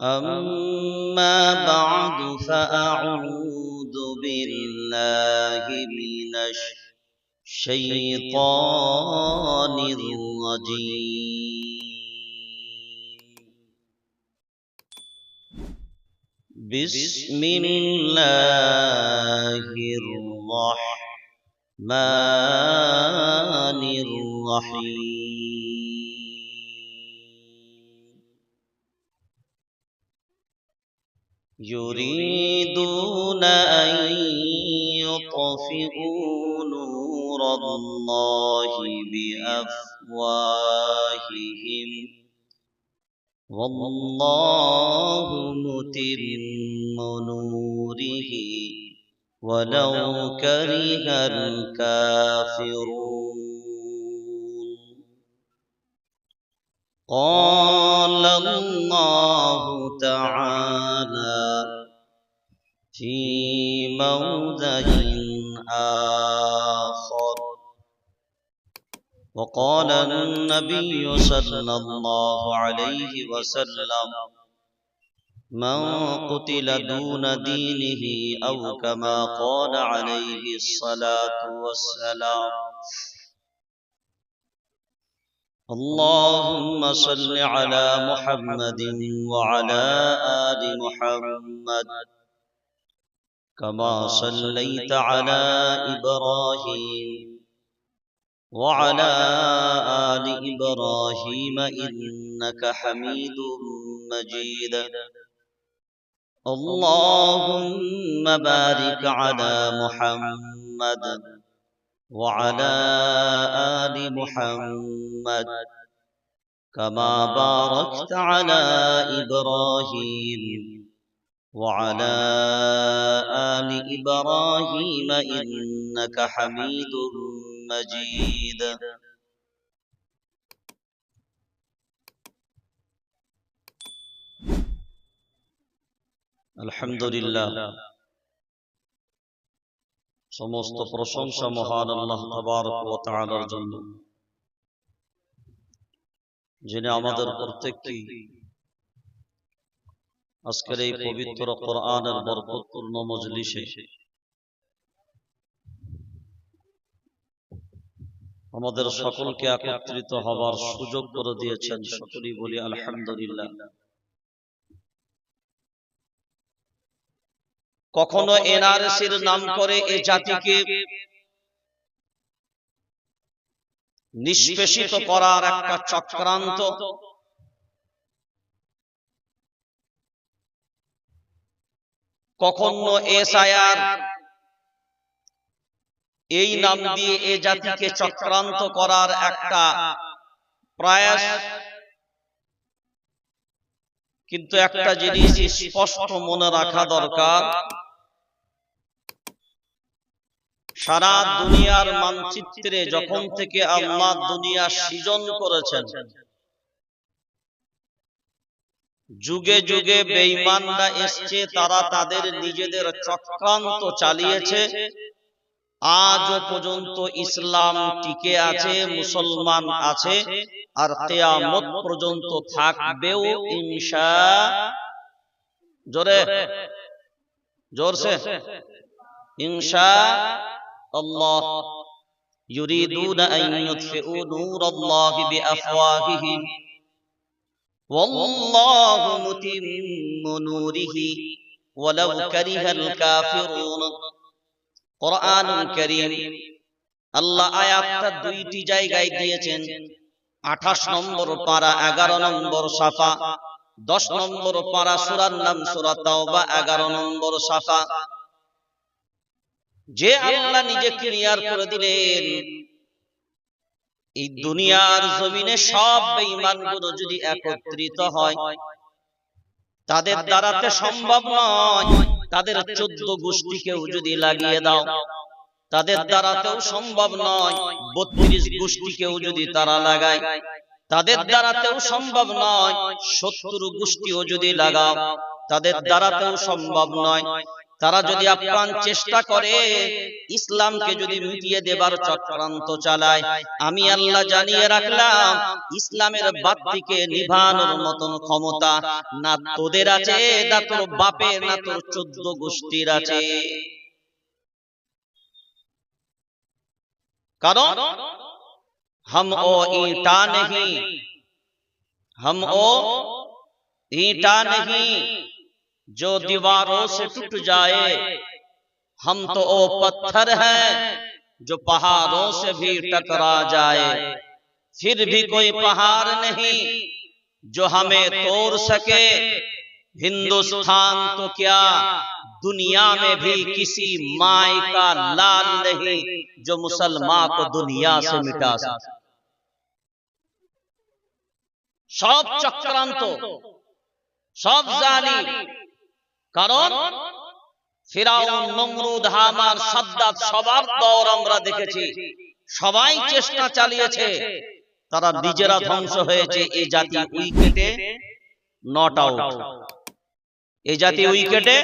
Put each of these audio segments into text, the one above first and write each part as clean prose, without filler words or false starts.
أما بعد فأعوذ بالله من الشيطان الرجيم. بسم الله الرحمن الرحيم. يريدون أن يطفئوا نور الله بأفواههم والله متم نوره ولو كره الكافرون. قال الله تعالى في موضع آخر: وقال النبي صلى الله عليه وسلم: من قتل دون دينه أو كما قال عليه الصلاة والسلام. اللهم صل على محمد وعلى آل محمد كما صليت على إبراهيم وعلى آل إبراهيم إنك حميد مجيد. اللهم بارك على محمد وعلى آل محمد كما باركت على إبراهيم وعلى آل إبراهيم إنك حميد مجيد. আলহামদুলিল্লাহ, সমস্ত প্রশংসা মহান আল্লাহ তাবারক ওয়া তাআলার জন্য, যিনি আমাদের প্রত্যেককে আজকের এই পবিত্র কোরআনের বরকতপূর্ণ মজলিসে আমাদের সকলকে একত্রিত হবার সুযোগ করে দিয়েছেন। সকলেই বলি আলহামদুলিল্লাহ। কখনো এনআরসির নাম করে এ জাতিকে নিষ্পেষিত করার একটা চক্রান্ত, কখনো এসআইআর এই নাম দিয়ে এ জাতিকে চক্রান্ত করার একটা প্রয়াস। কিন্তু একটা জিনিস স্পষ্ট মনে রাখা দরকার, সারা দুনিয়ার মানচিত্রে যখন থেকে আল্লাহ দুনিয়া সৃজন করেছেন, যুগে যুগে বেঈমানরা এসেছে, তারা তাদের নিজেদের চক্রান্ত চালিয়েছে। আজও পর্যন্ত ইসলাম টিকে আছে, মুসলমান আছে, আর কিয়ামত পর্যন্ত থাকবেও জোরসে ইনশাআল্লাহ। ইউরিদুনা আন ইউতফিউ নূরাল্লাহি বিআফওয়াহিহিম ওয়াল্লাহু মুতিম্মু নূরিহি ওয়ালাউ কারিহাল কাফিরুন। কোরআনুল কারীম আল্লাহ আয়াতটা দুইটি জায়গায় দিয়েছেন। 28 নম্বর পারা 11 নম্বর সাফা, 10 নম্বর পারা সূরার নাম সূরা তাওবা 11 নম্বর সাফা। যে আল্লাহ নিজে ক্লিয়ার করে দিলেন, এই দুনিয়ার জমিনে সব বেঈমানগুলো যদি একত্রিত হয়, তাদের দ্বারাতে সম্ভব নয়। তাদের 14 গোষ্ঠীকেও যদি লাগিয়ে দাও, তাদের দ্বারাতেও সম্ভব নয়। 32 গোষ্ঠীকেও যদি তারা লাগায়, তাদের দ্বারাতেও সম্ভব নয়। 70 গোষ্ঠীও যদি লাগাও, তাদের দ্বারাতেও সম্ভব নয়। তারা যদি আপ্রাণ চেষ্টা করে ইসলামকে যদি মিটিয়ে দেবার চক্রান্ত চালায়, আমি আল্লাহ জানিয়ে রাখলাম ইসলামের বাতিকে নিভানোর মতন ক্ষমতা না তোদের আছে, না তোর বাপের, না তোর 14 গোষ্ঠীর আছে। কারণ हम ओ ईंटा नहीं, हम ओ ईंटा नहीं जो दीवारों से टूट जाए, हम तो ओ पत्थर हैं जो पहाड़ों से भी टकरा जाए, फिर भी कोई पहाड़ नहीं जो हमें तोड़ सके, हिंदुस्तान तो क्या दुनिया में भी किसी माई का लाल नहीं जो मुसलमान को दुनिया से मिटा सके। सब चक्रांत, सब जालिम, কারণ ফিরাউন, নমরুদ, হামান, সাদ্দাত সবার দৌর আমরা দেখেছি, সবাই চেষ্টা চালিয়েছে, তারা নিজেরা ধ্বংস হয়েছে। এই জাতি উইকেটে নট আউট, এই জাতি উইকেটে,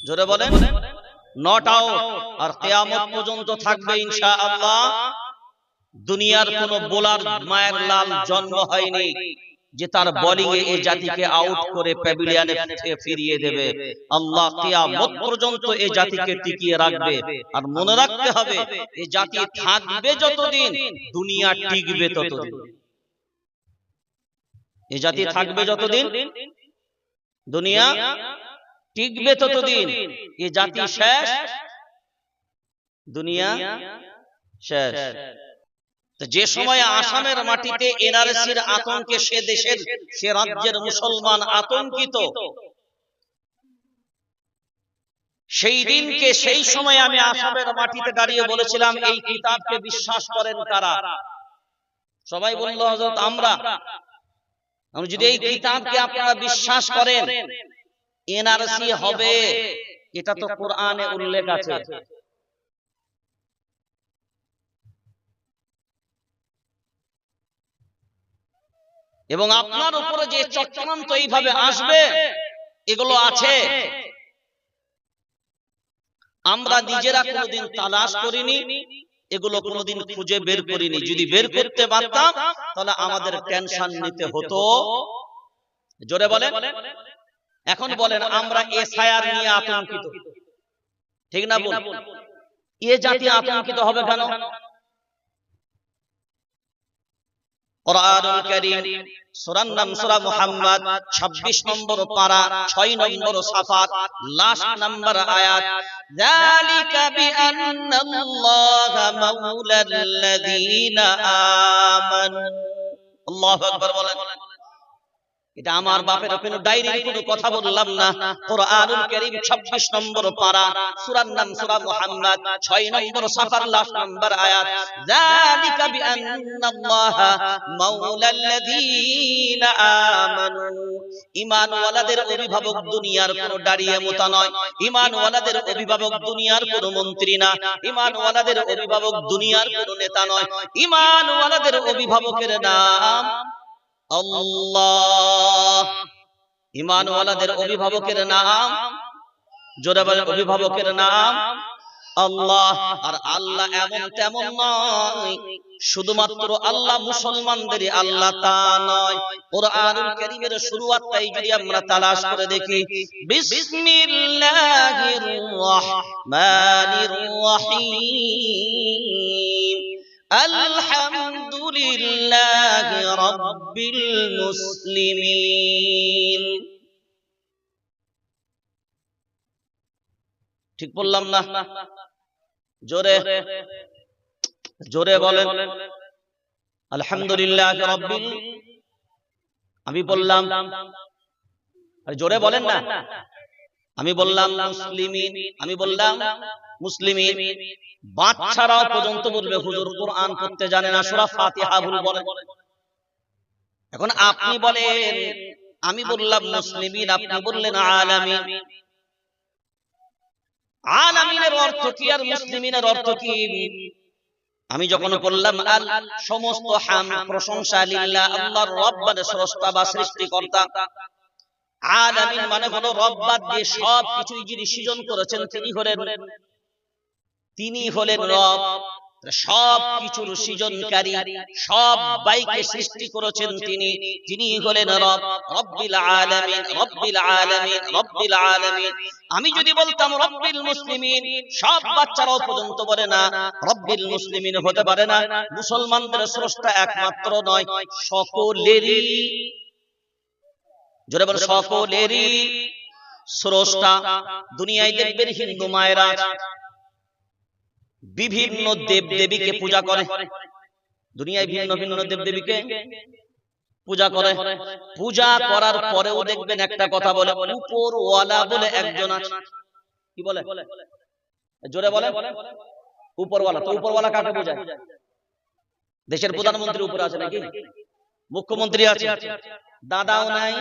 জোরে বলেন, নট আউট। আর কিয়ামত পর্যন্ত থাকবে ইনশাআল্লাহ। দুনিয়ার কোন বোলার মায়ের লাল জন্ম হয়নি যে তার বোলিং এ এই জাতিকে আউট করে প্যাভিলিয়নে ফিরিয়ে দেবে। আল্লাহ কিয়ামত পর্যন্ত এই জাতিকে টিকিয়ে রাখবে। আর মনে রাখতে হবে, এই জাতি থাকবে যতদিন, দুনিয়া টিকবে ততদিন। এই জাতি থাকবে যতদিন, দুনিয়া টিকবে ততদিন। এই জাতি শেষ, দুনিয়া শেষ। যে সময় আসামের মাটিতে এনআরসির আতঙ্কে সে দেশের, সে রাজ্যের মুসলমান আতঙ্কিত, সেই দিনকে, সেই সময় আমি আসামের মাটিতে দাঁড়িয়ে বলেছিলাম এই কিতাবকে বিশ্বাস করেন কারা? সবাই বলল হযরত আমরা। যদি এই কিতাবকে আপনারা বিশ্বাস করেন, এনআরসি হবে, এটা তো কোরআনে উল্লেখ আছে। এবং আপনার উপরে যে চক্রান্ত এইভাবে আসবে, এগুলো আছে, আমরা নিজেরা কোনোদিন তালাশ করিনি, এগুলো কোনোদিন খুঁজে বের করিনি। যদি বের করতে পারতাম তাহলে আমাদের টেনশন নিতে হতো। জোরে বলেন। এখন বলেন, আমরা এসআইআর নিয়ে আতঙ্কিত, ঠিক না? বল, এ জাতি আতঙ্কিত হবে কেন? কুরআনুল কারীম সূরার নাম সূরা মুহাম্মদ 26 নম্বর পারা 6 নম্বর সাফাত লাস্ট নাম্বার আয়াত, যালিকা বিআন্নাল্লাহা মাওলাল্লাযীনা আমানু। আল্লাহু আকবার বলেন। এটা আমার বাপের কোনো ডায়েরির কোনো কথা বললাম না। কুরআনুল কারীম 26 নম্বর পারা, সূরার নাম সূরা মুহাম্মদ 6 নম্বর সাফার লাস্ট নাম্বার আয়াত, যালিকা বিআন্নাল্লাহা মাওলাল্লাযীনা আমানু। ঈমানওয়ালাদের অভিভাবক দুনিয়ার কোনো দাঁড়িয়ে মোতা নয়, ঈমানওয়ালাদের অভিভাবক দুনিয়ার কোনো মন্ত্রী না, ঈমানওয়ালাদের অভিভাবক দুনিয়ার কোনো নেতা নয়, ঈমানওয়ালাদের অভিভাবকের নাম আল্লাহ। ঈমানওয়ালাদের অভিভাবকের নাম, জোরে বলেন, অভিভাবকের নাম আল্লাহ। আর আল্লাহ এমন তেমন নয়, শুধুমাত্র আল্লাহ মুসলমানদেরই আল্লাহ তা নয়। কুরআনুল কারীমের শুরুয়াতটাই যদি আমরা তালাশ করে দেখি, বিসমিল্লাহির রাহমানির রাহিম, আলহামদুলিল্লাহি রাব্বিল মুসলিমিন। ঠিক বললাম না? জোরে জোরে বলেন, আলহামদুলিল্লাহি রাব্বিল। আমি বললাম, জোরে বলেন না। আমি বললাম মুসলিমিন, আমি বললাম মুসলিমিন। বাচ্চারাও পর্যন্ত বলবে হুজুর কোরআন পড়তে জানে না, সূরা ফাতিহা ভুল বলে। এখন আপনি বলেন, আমি বললাম মুসলিমিন, আপনি বললেন আলামিন। আলামিনের অর্থ কি আর মুসলিমিনের অর্থ কি? আমি যখন বললাম আল, সমস্ত হাম প্রশংসা লিল্লাহ, আল্লাহর রব মানে স্রষ্টা বা সৃষ্টিকর্তা। আলামিন মানে হলো রব বাদ দিয়ে সব কিছুই যিনি সৃজন করেছেন তিনি হলেন রব। সব কিছুর সৃজনকারী, সব বাইকে সৃষ্টি করেছেন যিনি হলেন রব। রব্বিল আলামিন, রব্বিল আলামিন, রব্বিল আলামিন। আমি যদি বলতাম রব্বিল মুসলিমিন, সব বাচ্চারাও পর্যন্ত বলে না রব্বিল মুসলিমিন হতে পারে না। মুসলমানদের স্রষ্টা একমাত্র নয়, সকলেরই, জোরে বল, সকলেরই স্রষ্টা। দুনিয়ায় দেখবেন হিন্দু মায়েরা বিভিন্ন দেব দেবীকে পূজা করে, দুনিয়ায় ভিন্ন ভিন্ন দেব দেবীকে পূজা করে। পূজা করার পরেও দেখবেন একটা কথা বলে, উপরওয়ালা বলে একজন আছে। কি বলে? জোরে বলে, উপরওয়ালা। তো উপরওয়ালা কাকে বোঝায়? দেশের প্রধানমন্ত্রী উপরে আছে নাকি? মুখ্যমন্ত্রী আছে, দাদাও নাই,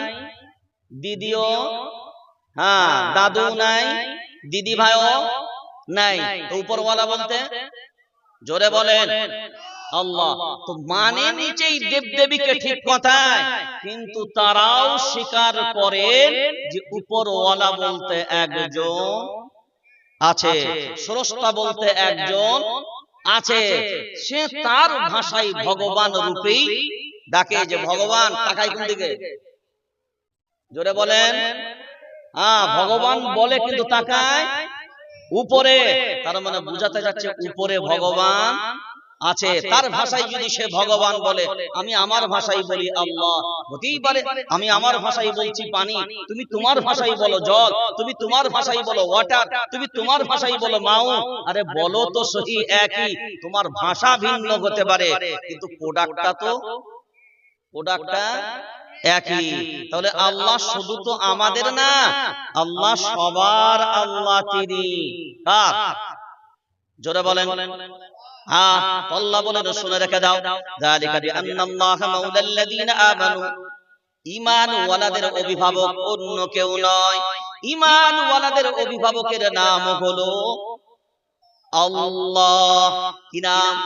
দিদিও, হ্যাঁ দাদু নাই, দিদি ভাইও নাই। তো উপরওয়ালা বলতে, জোরে বলেন, আল্লাহ। তো মানে নিচেই দেবদেবীকে, ঠিক কথায়, কিন্তু তারাও স্বীকার করেন যে উপরওয়ালা বলতে একজন আছে, স্রষ্টা বলতে একজন আছে। সে তার ভাষায় ভগবান রূপেই ডাকে, যে ভগবান। তাকাই কোন দিকে? জোরে বলেন, হ্যাঁ ভগবান বলে কিন্তু তাকায় উপরে। তার মানে বুঝাতে যাচ্ছে উপরে ভগবান আছে। তার ভাষায় যদি সে ভগবান বলে, আমি আমার ভাষায় বলি আল্লাহ, হতেই পারে আমি আমার ভাষায় বলছি পানি, তুমি তোমার ভাষায় বলো জল, তুমি তোমার ভাষায় বলো ওয়াটার, তুমি তোমার ভাষায় বলো মাউ। আরে বলো তো সহি একই, তোমার ভাষা ভিন্ন হতে পারে কিন্তু প্রোডাক্টটা একই। তাহলে আল্লাহ শুধু তো আমাদের না, আল্লাহ সবার আল্লাহ তিনি। কার? জোরে বলেন, হ্যাঁ আল্লাহ বলেন, শুনে রেখে দাও, যালিকা বিআন্নাল্লাহা মাওলাল্লাযীনা আমানু। ঈমান ওয়ালাদের অভিভাবক অন্য কেউ নয়, ঈমান ওয়ালাদের অভিভাবকের নাম হলো আল্লাহ। কি নাম?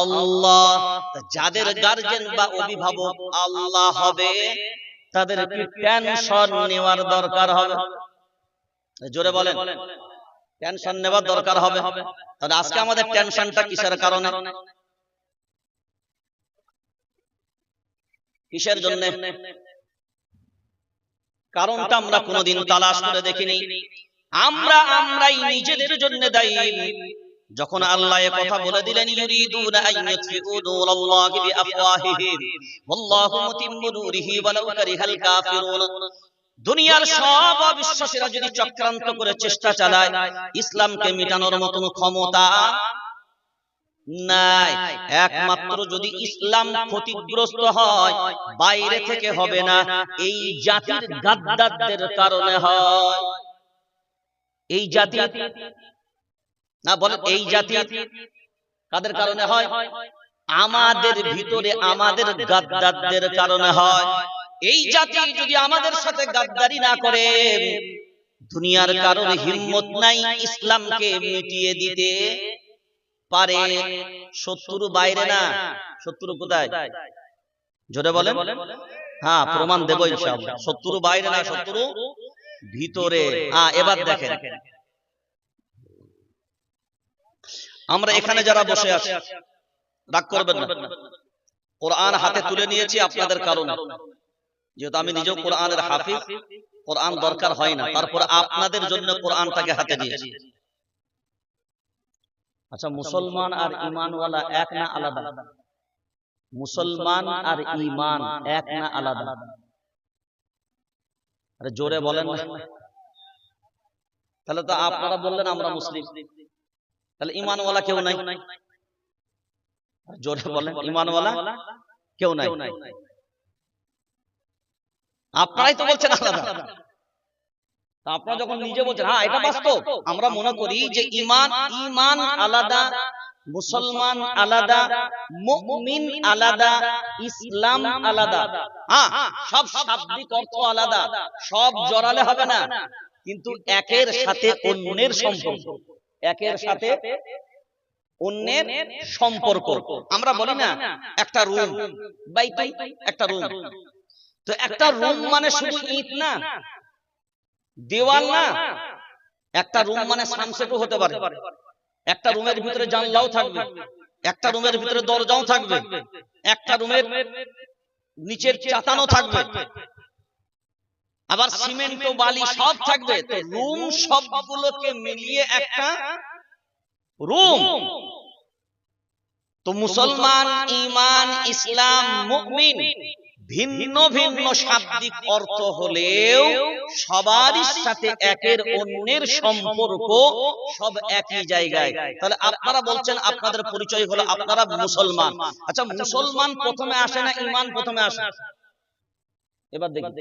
আল্লাহ। যাদের গার্জেন বা অভিভাবক আল্লাহ হবে, তাদের কি টেনশন নেওয়ার দরকার হবে? জোরে বলেন, টেনশন নেওয়ার দরকার হবে। তাহলে আজকে আমাদের টেনশনটা কিসের কারণে, কিসের জন্য? কারণটা আমরা কোনোদিন তালাশ করে দেখিনি। আমরাই নিজেদের জন্য দায়ী। যখন আল্লাহ এ কথা বলে দিলেন, ইউরিদুনা আইয়ুতফিউ নূরাল্লাহি বিআফওয়াহিহিম ওয়াল্লাহু মুতিম্মু নূরিহি ওয়ালাউ কারিহাল কাফিরুন। দুনিয়ার সব অবিশ্বাসীরা যদি চক্রান্ত করে চেষ্টা চালায়, ইসলামকে মিটানোর মতন ক্ষমতা নাই। একমাত্র যদি ইসলাম ক্ষতিগ্রস্ত হয়, বাইরে থেকে হবে না, এই জাতির গাদ্দারদের কারণে হয়। এই জাতি না, বলেন এই জাতি কাদের কারণে হয়? আমাদের ভিতরে আমাদের গাদ্দারদের কারণে হয়। এই জাতি যদি আমাদের সাথে গাদ্দারি না করে, দুনিয়ার কারোর হিম্মত নাই ইসলামকে মিটিয়ে দিতে পারে। শত্রু বাইরে না, শত্রু কোথায়? জোরে বলেন, হ্যাঁ প্রমাণ দেব ইনশাআল্লাহ। শত্রু বাইরে না, শত্রু ভিতরে। হ্যাঁ এবার দেখেন, আমরা এখানে যারা বসে আছি, রাগ করবেন না, কোরআন হাতে তুলে নিয়েছি আপনাদের কারণে। যেহেতু আমি নিজেও কোরআনের হাফিজ, কোরআন দরকার হয় না, তারপর আপনাদের জন্য কোরআনটাকে হাতে দিয়েছি। আচ্ছা, মুসলমান আর ঈমানওয়ালা এক না আলাদা? মুসলমান আর ঈমান এক না আলাদা? আরে জোরে বলেন না। তাহলে তো আপনারা বললেন আমরা মুসলিম, তাহলে ঈমানওয়ালা কেউ নাই। জোরে বলেন, ঈমানওয়ালা কেউ নাই। আপনারাই তো বলছেন আলাদা। আপনারা যখন নিজে বলছেন, হ্যাঁ এটা বাস্তব, আমরা মনে করি যে ঈমান আলাদা, মুসলমান আলাদা, মুমিন আলাদা, ইসলাম আলাদা। হ্যাঁ সব শাব্দিক অর্থ আলাদা, সব জড়ালে হবে না, কিন্তু একের সাথে অন্যের সম্পর্ক, একের সাথে অন্যের সম্পর্ক। আমরা বলি না একটা রুম, বাইতুল একটা রুম, তো একটা রুম মানে শুধু ইট না, দেওয়াল না, একটা রুম মানে সানসেটও হতে পারে, একটা রুমের ভিতরে জানলাও থাকবে, একটা রুমের ভিতরে দরজাও থাকবে, একটা রুমের নিচের চাতানো থাকবে, আবার সিমেন্ট ও বালি সব থাকবে। তো রুম সবগুলোকে মিলিয়ে একটা রুম। তো মুসলমান, ঈমান, ইসলাম, মুমিন ভিন্ন ভিন্ন শাব্দিক অর্থ হলেও সবারই সাথে একের অন্যের সম্পর্ক সব একই জায়গায়। তাহলে আপনারা বলছেন আপনাদের পরিচয় হলো আপনারা মুসলমান। আচ্ছা, মুসলমান প্রথমে আসে না ঈমান প্রথমে আসে? এবার দেখুন,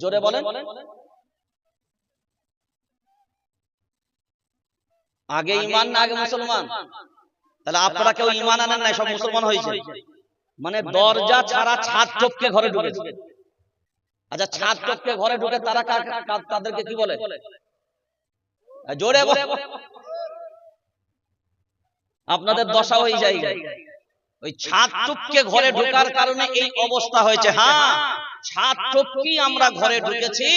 জোরে বলেন, আগে ঈমান না আগে মুসলমান? তাহলে আপনারা কেউ ঈমান আনেন নাই, সব মুসলমান হয়েছে। মানে দরজা ছাড়া ছাদ টপকে ঘরে ঢুকেছে। আচ্ছা, ছাদ টপকে ঘরে ঢুকে তারা তাদেরকে কি বলে? জোরে বলে। আপনাদের দশা ওই জায়গায়, ওই ছাদ টপকে ঘরে ঢোকার কারণে এই অবস্থা হয়েছে। হ্যাঁ, ছাদ টপকেই আমরা ঘরে ঢুকেছি,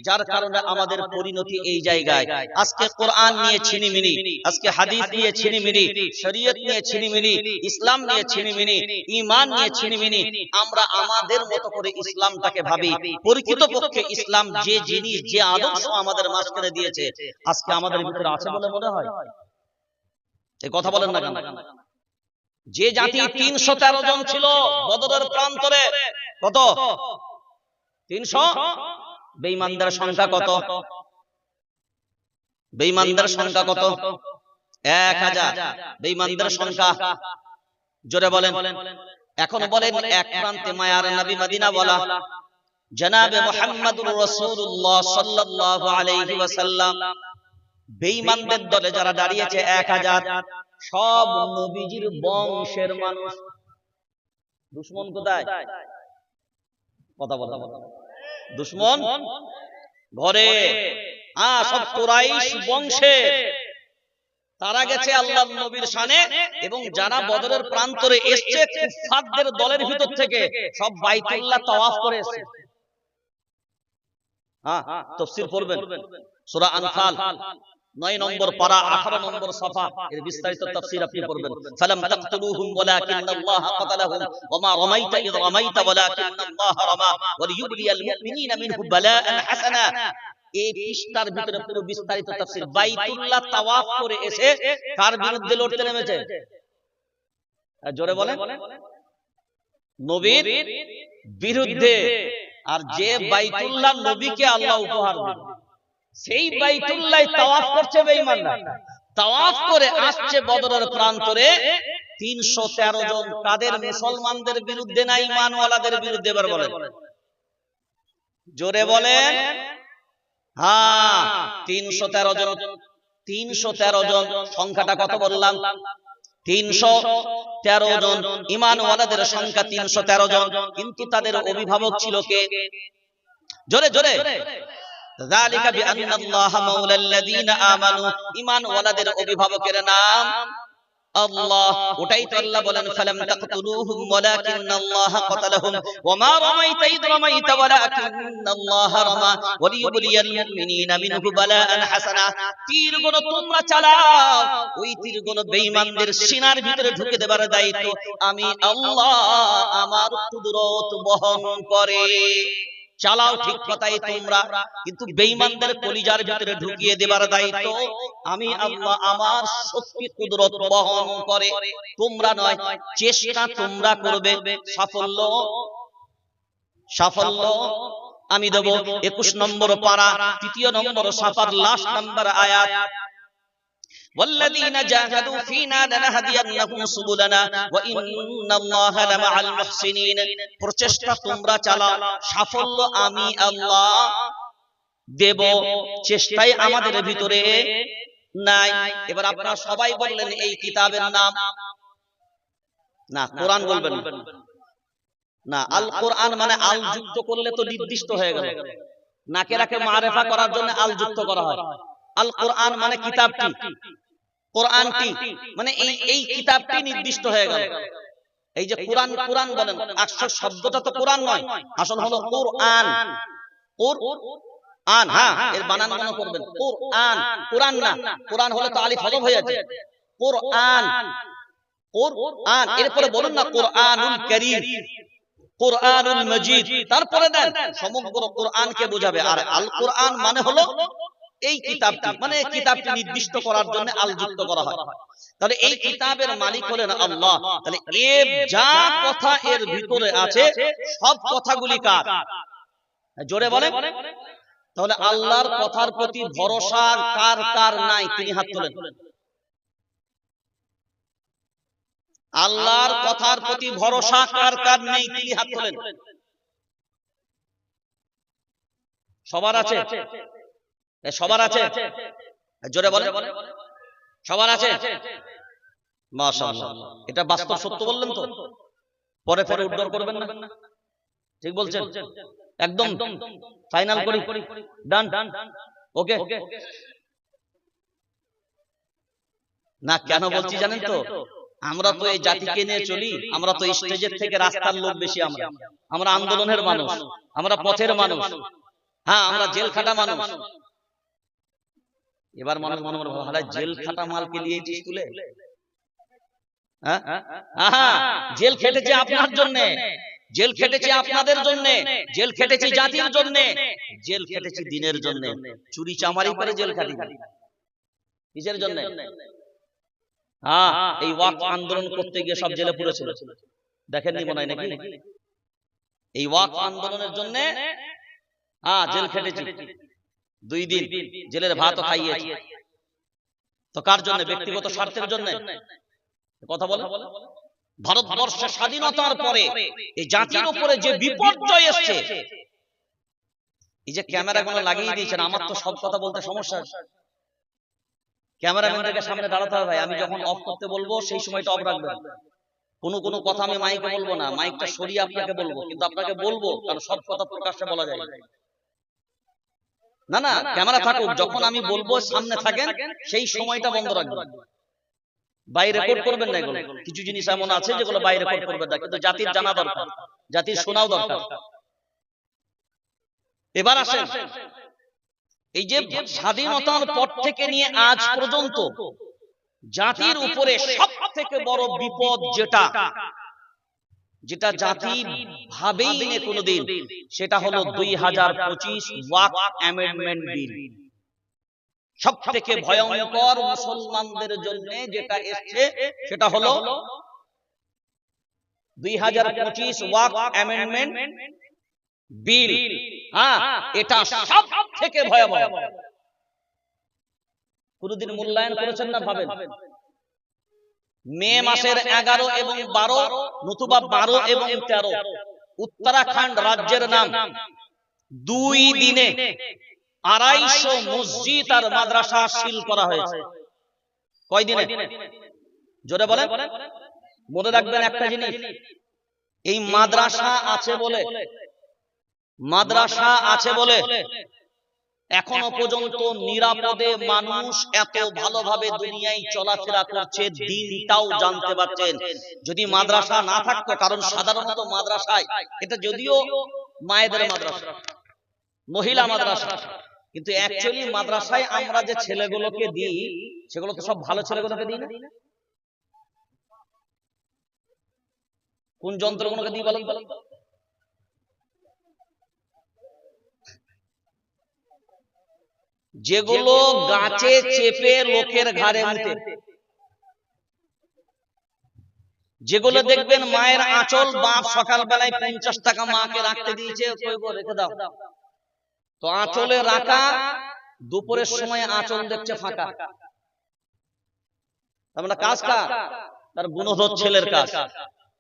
যার কারণে আমাদের পরিণতি এই জায়গায়। আজকে কোরআন নিয়ে ছিনিমিনি, আজকে হাদিস নিয়ে ছিনিমিনি, শরীয়ত নিয়ে ছিনিমিনি, ইসলাম নিয়ে ছিনিমিনি, ঈমান নিয়ে ছিনিমিনি। আমরা আমাদের মতো করে ইসলামটাকে ভাবি। প্রকৃতপক্ষে ইসলাম যে জিনিস, যে আদর্শ আমাদের মাঝখানে দিয়েছে, আজকে আমাদের ভিতরে আছে বলে মনে হয়? এই কথা বলেন না কেন? যে জাতি ৩১৩ জন ছিল বদরের প্রান্তরে, কত? ৩০০। বেঈমানদের সংখ্যা কত? বেঈমানদের সংখ্যা কত? ১০০০। বেঈমানদের সংখ্যা জোরে বলেন। এখন বলেন, এক প্রান্তে মায়ার নবী মদিনা বলা জনাবে মুহাম্মদুর রাসূলুল্লাহ সাল্লাল্লাহু আলাইহি ওয়াসাল্লাম, বেঈমানদের দলে যারা দাঁড়িয়েছে ১০০০, সব নবীজির বংশের মানুষ। দুশমন কোথায়? কথা বলো। দুশমন ঘরে। সব কুরাইশ বংশে। তারা গেছে আল্লাহর নবীর শানে, এবং যারা বদরের প্রান্তরে এসেছে কুফফারদের দলের ভিতর থেকে, সব বাইতুল্লাহ তাওয়াফ করে এসেছে। তাফসীর পড়বেন, সূরা আনফাল 9 নম্বর পারা 18 নম্বর সাফা, এর বিস্তারিত তাফসীর আপনি পড়বেন। ফালাম তাকতুলুহুম ওয়ালাকিন্নাল্লাহা কাতালাহুম ওয়া মা রামাইতা ইয রামাইতা ওয়ালাকিন্নাল্লাহা রামা ওয়ালিয়ুবলিয়াল মুমিনিনা মিনহু বালাআন হাসানা। এই পৃষ্ঠার ভিতরে পুরো বিস্তারিত তাফসীর। বাইতুল্লাহ তাওয়াফ করে এসে কার বিরুদ্ধে লড়তে নেমেছে? জোরে বলেন। নবীর বিরুদ্ধে। আর যে বাইতুল্লাহ নবীকে আল্লাহ উপহার দিলেন, সেই বাইতুল্লাহ তাওয়াফ করছে বেঈমানরা। তাওয়াফ করে আসছে বদরের প্রান্তরে ৩১৩ জন। তাদের মুসলমানদের বিরুদ্ধে না ঈমানওয়ালাদের বিরুদ্ধে? এবার বলেন, জোরে বলেন। হ্যাঁ, ৩১৩ জন। ৩১৩ জন সংখ্যাটা কত বললাম? ৩১৩ জন। ঈমানওয়ালাদের সংখ্যা ৩১৩ জন, কিন্তু তাদের অভিভাবক ছিল কে? জোরে জোরে। যালিকা বিআন্নাল্লাহা মাওলাল্লাযীনা আমানু। ঈমান ওয়ালাদের অভিভাবকের নাম আল্লাহ। ওটাই তো আল্লাহ বলেন, ফালাম তাকতুলুহুম ওয়ালাকিন্নাল্লাহা কাতালাহুম ওয়া মা রামাইতা ইয রামাইতা ওয়ালাকিন্নাল্লাহা রামা ওয়ালিয়ুবলিয়াল মুমিনিনা মিনহু বালাআন হাসানা। তীরগুলো তোমরা চালাও, ওই তীরগুলো বেঈমানদের সিনার ভিতরে ঢুকে দেবার দায়িত্ব আমি আল্লাহ আমার কুদরত বহন করে। চালাও, ঠিক কথাই তোমরা, কিন্তু বেঈমানদের কলিজার ভিতরে ঢুকিয়ে দেবার দায়িত্ব আমি আল্লাহ আমার শক্তি কুদরত বহন করে। তোমরা নয়, চেষ্টা তোমরা করবে, সাফল্য সাফল্য আমি দেব। 21 নম্বর পারা 3 নম্বর সাফার লাস্ট নম্বর আয়াত, والذين جاهدوا فينا لنهدينهم سبلنا وإن الله لمع المحسنين। প্রচেষ্টা তোমরা চালাও, সাফল্য আমি আল্লাহ দেব। চেষ্টাই আমাদের ভিতরে নাই। এবার আপনারা সবাই বললেন এই কিতাবের নাম? না, কোরআন বলবেন না। আল কোরআন মানে আল যুক্ত করলে তো নির্দিষ্ট হয়ে গেল। নাকেরাকে মারেফা করার জন্য আল যুক্ত করা হয়। আল কোরআন মানে কিতাবটি, কোরআনটি মানে এই কিতাবটি নির্দিষ্ট হয়ে গেল। এই যে কোরআন কোরআন বলেন, আসল শব্দটা তো কোরআন নয়, আসল হলো কোরআন। কোরআন, হ্যাঁ, এর বানান মনে করবেন, কোরআন, কোরআন না, কোরআন হলে তো আলিফ হযফ হয়ে যাচ্ছে। কোরআন, কোরআন, এরপরে বলুন না কোরআনুল কারীম, কোরআনুল মাজিদ, তারপরে দেন সমগ্র কোরআনকে বোঝাবে। আর আল কোরআন মানে হলো এই কিতাবটি, মানে কিতাবটি নির্দিষ্ট করার জন্য আল যুক্ত করা হয়। তাহলে এই কিতাবের মালিক হলেন আল্লাহ। তাহলে এর যা কথা এর ভিতরে আছে সব কথাগুলি কার? জোরে বলে। তাহলে আল্লাহর কথার প্রতি ভরসা কার কার নাই? তিনি হাত তোলেন। আল্লাহর কথার প্রতি ভরসা কার কার নেই? তিনি হাত তোলেন। সবার আছে? সবার আছে? জোরে বলে। সবার আছে? মাশাআল্লাহ, এটা বাস্তব সত্য বললেন তো? পরে পরে উদ্ধার করবেন না, ঠিক বলছেন? একদম ফাইনাল করি, ডান, ওকে না? কেন বলছি জানেন তো? আমরা তো এই জাতিকে নিয়ে চলি, আমরা তো স্টেজের থেকে রাস্তার লোক বেশি। আমরা আন্দোলনের মানুষ, আমরা পথের মানুষ, হ্যাঁ, আমরা জেল খাটা মানুষ। এবার মানুষ মনে মনে ভাবে, জেল খাটা মালকে দিয়েছি স্কুলে। জেল খেটেছে আপনার জন্য, জেল খেটেছে আপনাদের জন্য, জেল খেটেছে জাতির জন্য, জেল খেটেছে দিনের জন্য। চুরি চামারি করে জেল খাটি, কিসের জন্য? এই ওয়াকফ আন্দোলন করতে গিয়ে সব জেলে পুরেছিল, দেখেননি মনে হয় নাকি? এই ওয়াকফ আন্দোলনের জন্য জেল খেটেছি, 2 দিন জেলের ভাতও খাইয়েছি। তো কার জন্য? ব্যক্তিগত স্বার্থের জন্য। কথা বলে। ভারতবর্ষের স্বাধীনতার পরে এই জাতির উপরে যে বিপর্যয় এসেছে, এই যে ক্যামেরাগুলো লাগিয়ে দিয়েছেন, আমার তো সব কথা বলতে সমস্যা। ক্যামেরাম্যানদেরকে সামনে দাঁড়াতে হবে ভাই, আমি যখন অফ করতে বলবো সেই সময়টা অফ রাখবেন। কোনো কথা আমি মাইকে বলবো না, মাইকটা সরিয়ে আপনাকে বলবো, কিন্তু আপনাকে বলবো কারণ সব কথা প্রকাশ্যে বলা যায় না। না, ক্যামেরা থাকুক, যখন আমি বলবো সামনে থাকেন, সেই সময়টা বন্ধ রাখবেন। বাইরে রেকর্ড করবেন না। এগুলো কিছু জিনিস এমন আছে যেগুলো বাইরে রেকর্ড করবেন না, কিন্তু জাতির জানা দরকার, জাতির শোনাও দরকার। এবার আসেন, এই যে স্বাধীনতার পর থেকে নিয়ে আজ পর্যন্ত জাতির উপরে সবথেকে বড় বিপদ যেটা জাতি ভাবেই না কোনোদিন, সেটা হলো 2025 ওয়াকফ অ্যামেন্ডমেন্ট বিল। সবথেকে ভয়ঙ্কর মুসলমানদের জন্য যেটা এসেছে সেটা হলো 2025 ওয়াকফ অ্যামেন্ডমেন্ট বিল। এটা সবথেকে ভয়াবহ। কোনদিন মূল্যায়ন করেছেন না? ভাবেন, মে মাসের 11 এবং 12, নতুবা 12 এবং 13, উত্তরাখণ্ড রাজ্যের নাম, 2 দিনে 250 মসজিদ আর মাদ্রাসা সিল করা হয়েছে। কয় দিনে? জোরে বলেন। মনে রাখবেন একটা জিনিস, এই মাদ্রাসা আছে বলে এখনো পর্যন্ত নিরাপদে মানুষ এত ভালোভাবে দুনিয়ায় চলাফেরা করছে, দিনটাও জানতে পারছেন। যদি মাদ্রাসা না থাকতো, কারণ সাধারণত মাদ্রাসায়, এটা যদিও মায়েদের মাদ্রাসা, মহিলা মাদ্রাসা, কিন্তু অ্যাকচুয়ালি মাদ্রাসায় আমরা যে ছেলেগুলোকে দিই, সেগুলো তো সব ভালো ছেলেগুলোকে দিই না। কোন যন্ত্রগুলোকে দিই বলেন? যেগুলো গাছে চেপে লোকের ঘাড়ে উঠে, যেগুলো দেখবেন মায়ের আঁচল, বাপ সকালবেলায় 50 টাকা মাকে রাখতে দিয়েছে, রেখে দাও, তো আঁচলে রাখা, দুপুরের সময় আঁচল দেখছে ফাঁকা। তার কাজ কার? তার গুণধর ছেলের কাজ।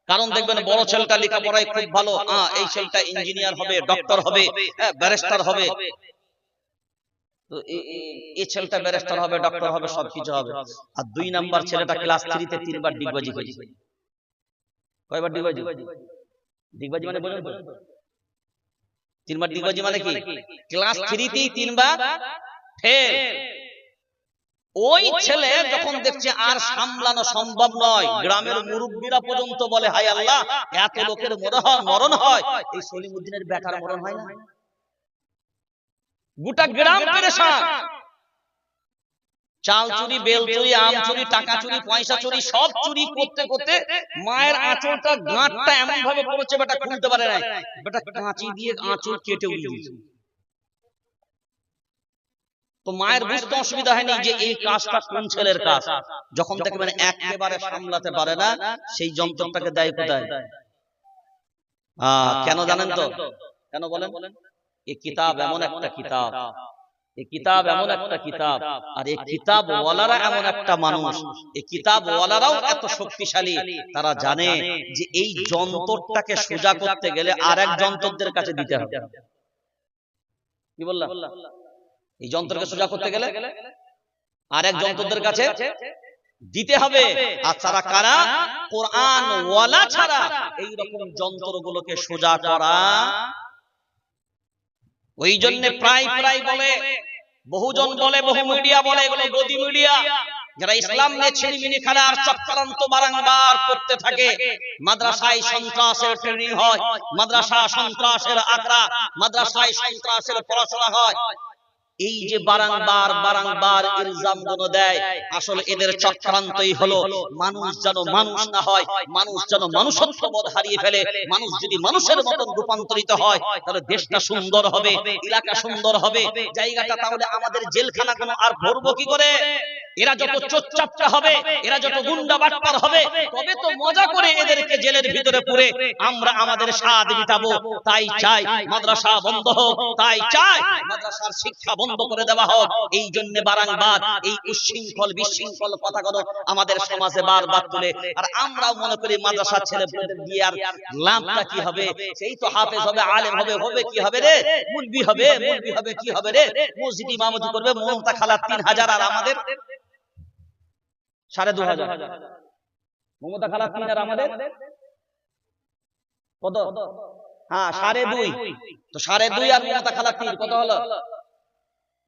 কারণ দেখবেন বড় ছেলেটা লেখাপড়ায় খুব ভালো, এই ছেলেটা ইঞ্জিনিয়ার হবে, ডক্টর হবে, ব্যারিস্টার হবে, তো এই ছেলেটা ব্যারিস্টার হবে, ডক্টর হবে, সবকিছু হবে। আর 2 নাম্বার ছেলেটা ক্লাস 3 তে 3 বার ডিগবাজি করেছে। কয়বার ডিগবাজি? ডিগবাজি মানে বলেন তো, 3 বার ডিগবাজি মানে কি? ক্লাস 3 তেই 3 বার ফেল। ওই ছেলে যখন দেখছে আর সামলানো সম্ভব নয়, গ্রামের মুরব্বীরা পর্যন্ত বলে হায় আল্লাহ এত লোকের মরণ হয়, এই সলিমউদ্দিনের বেটার মরণ হয় না? গোটা গ্রাম পেরেশান। চাল চুরি, বেল চুরি, আম চুরি, টাকা চুরি, পয়সা চুরি, সব চুরি করতে করতে মায়ের আঁচলটা গাঁটটা এমন ভাবে পড়েছে বেটা খুলতে পারে না, বেটা কাঁচি দিয়ে আঁচল কেটে উড়িয়ে দিয়েছে। তো মায়ের বুঝতে অসুবিধা হয়নি যে এই কাজটা কোন ছেলের কাজ। যখন দেখবেন একেবারে সামলাতে পারে না, সেই যন্ত্রটাকে দেয় কোথায়? কেন জানেন তো? কেন বলেন? এই কিতাব এমন একটা কিতাব, এই কিতাব এমন একটা কিতাব, আর এই কিতাব ওয়ালারা এমন একটা মানুষ, এই কিতাব ওয়ালারাও এত শক্তিশালী, তারা জানে যে এই যন্ত্রটাকে সোজা করতে গেলে আরেক যন্ত্রদের কাছে দিতে হবে। কি বললাম? এই যন্ত্রকে সোজা করতে গেলে আরেক যন্ত্রদের কাছে দিতে হবে। আর তারা কারা? কোরআন ওয়ালা ছাড়া এই রকম যন্ত্রগুলোকে সোজা করা। ওই জন্য প্রায় বলে, বহুজন বলে, বহু মিডিয়া বলে, এগুলো গদি মিডিয়া, যারা ইসলাম নিয়ে ছিনিমিনি খেলা আর চক্রান্ত বারংবার করতে থাকে। মাদ্রাসায় সন্ত্রাসের ট্রেনিং হয়, মাদ্রাসা সন্ত্রাসের আখড়া, মাদ্রাসায় সন্ত্রাসের পড়াশোনা হয়। এই যে বারংবার ইলজাম গুলো দেয়, আসলে এদের চক্রান্তই হলো মানুষ যেন মানুষ না হয়, মানুষ যেন মানুষত্ব বোধ হারিয়ে ফেলে। মানুষ যদি মানুষের মতন রূপান্তরিত হয় তাহলে দেশটা সুন্দর হবে, এলাকা সুন্দর হবে, জায়গাটা তাহলে আমাদের জেলখানা কোনো আর ভরবো কি করে? এরা যত চোরচাপ্টা হবে, এরা যত গুন্ডা বাটপার হবে, তবে তো মজা করে এদেরকে জেলের ভিতরে পুরে আমরা আমাদের স্বাদ মিটাবো। তাই চাই মাদ্রাসা বন্ধ হোক, তাই চাই মাদ্রাসার শিক্ষা বন্ধ করে দেওয়া হোক। এই জন্য বারংবার এই উচ্ছৃঙ্খল বিশৃঙ্খল কথাগুলো আমাদের সমাজে বারবার তুলে, আর আমরাও মনে করি মাদ্রাসার ছেলেপেলেদের দিয়ে আর লাভটা কি হবে? সেই তো হাফেজ হবে, আলেম হবে, হবে কি হবে রে? মুলবি হবে, কি হবে রে? মসজিদ ইমামতি করবে মমতা খালা 3000 আর আমাদের 2500। মমতা খালা 3 আর আমাদের কত? 2.5। তো 2.5 আর মমতা খালা 3 কত হলো?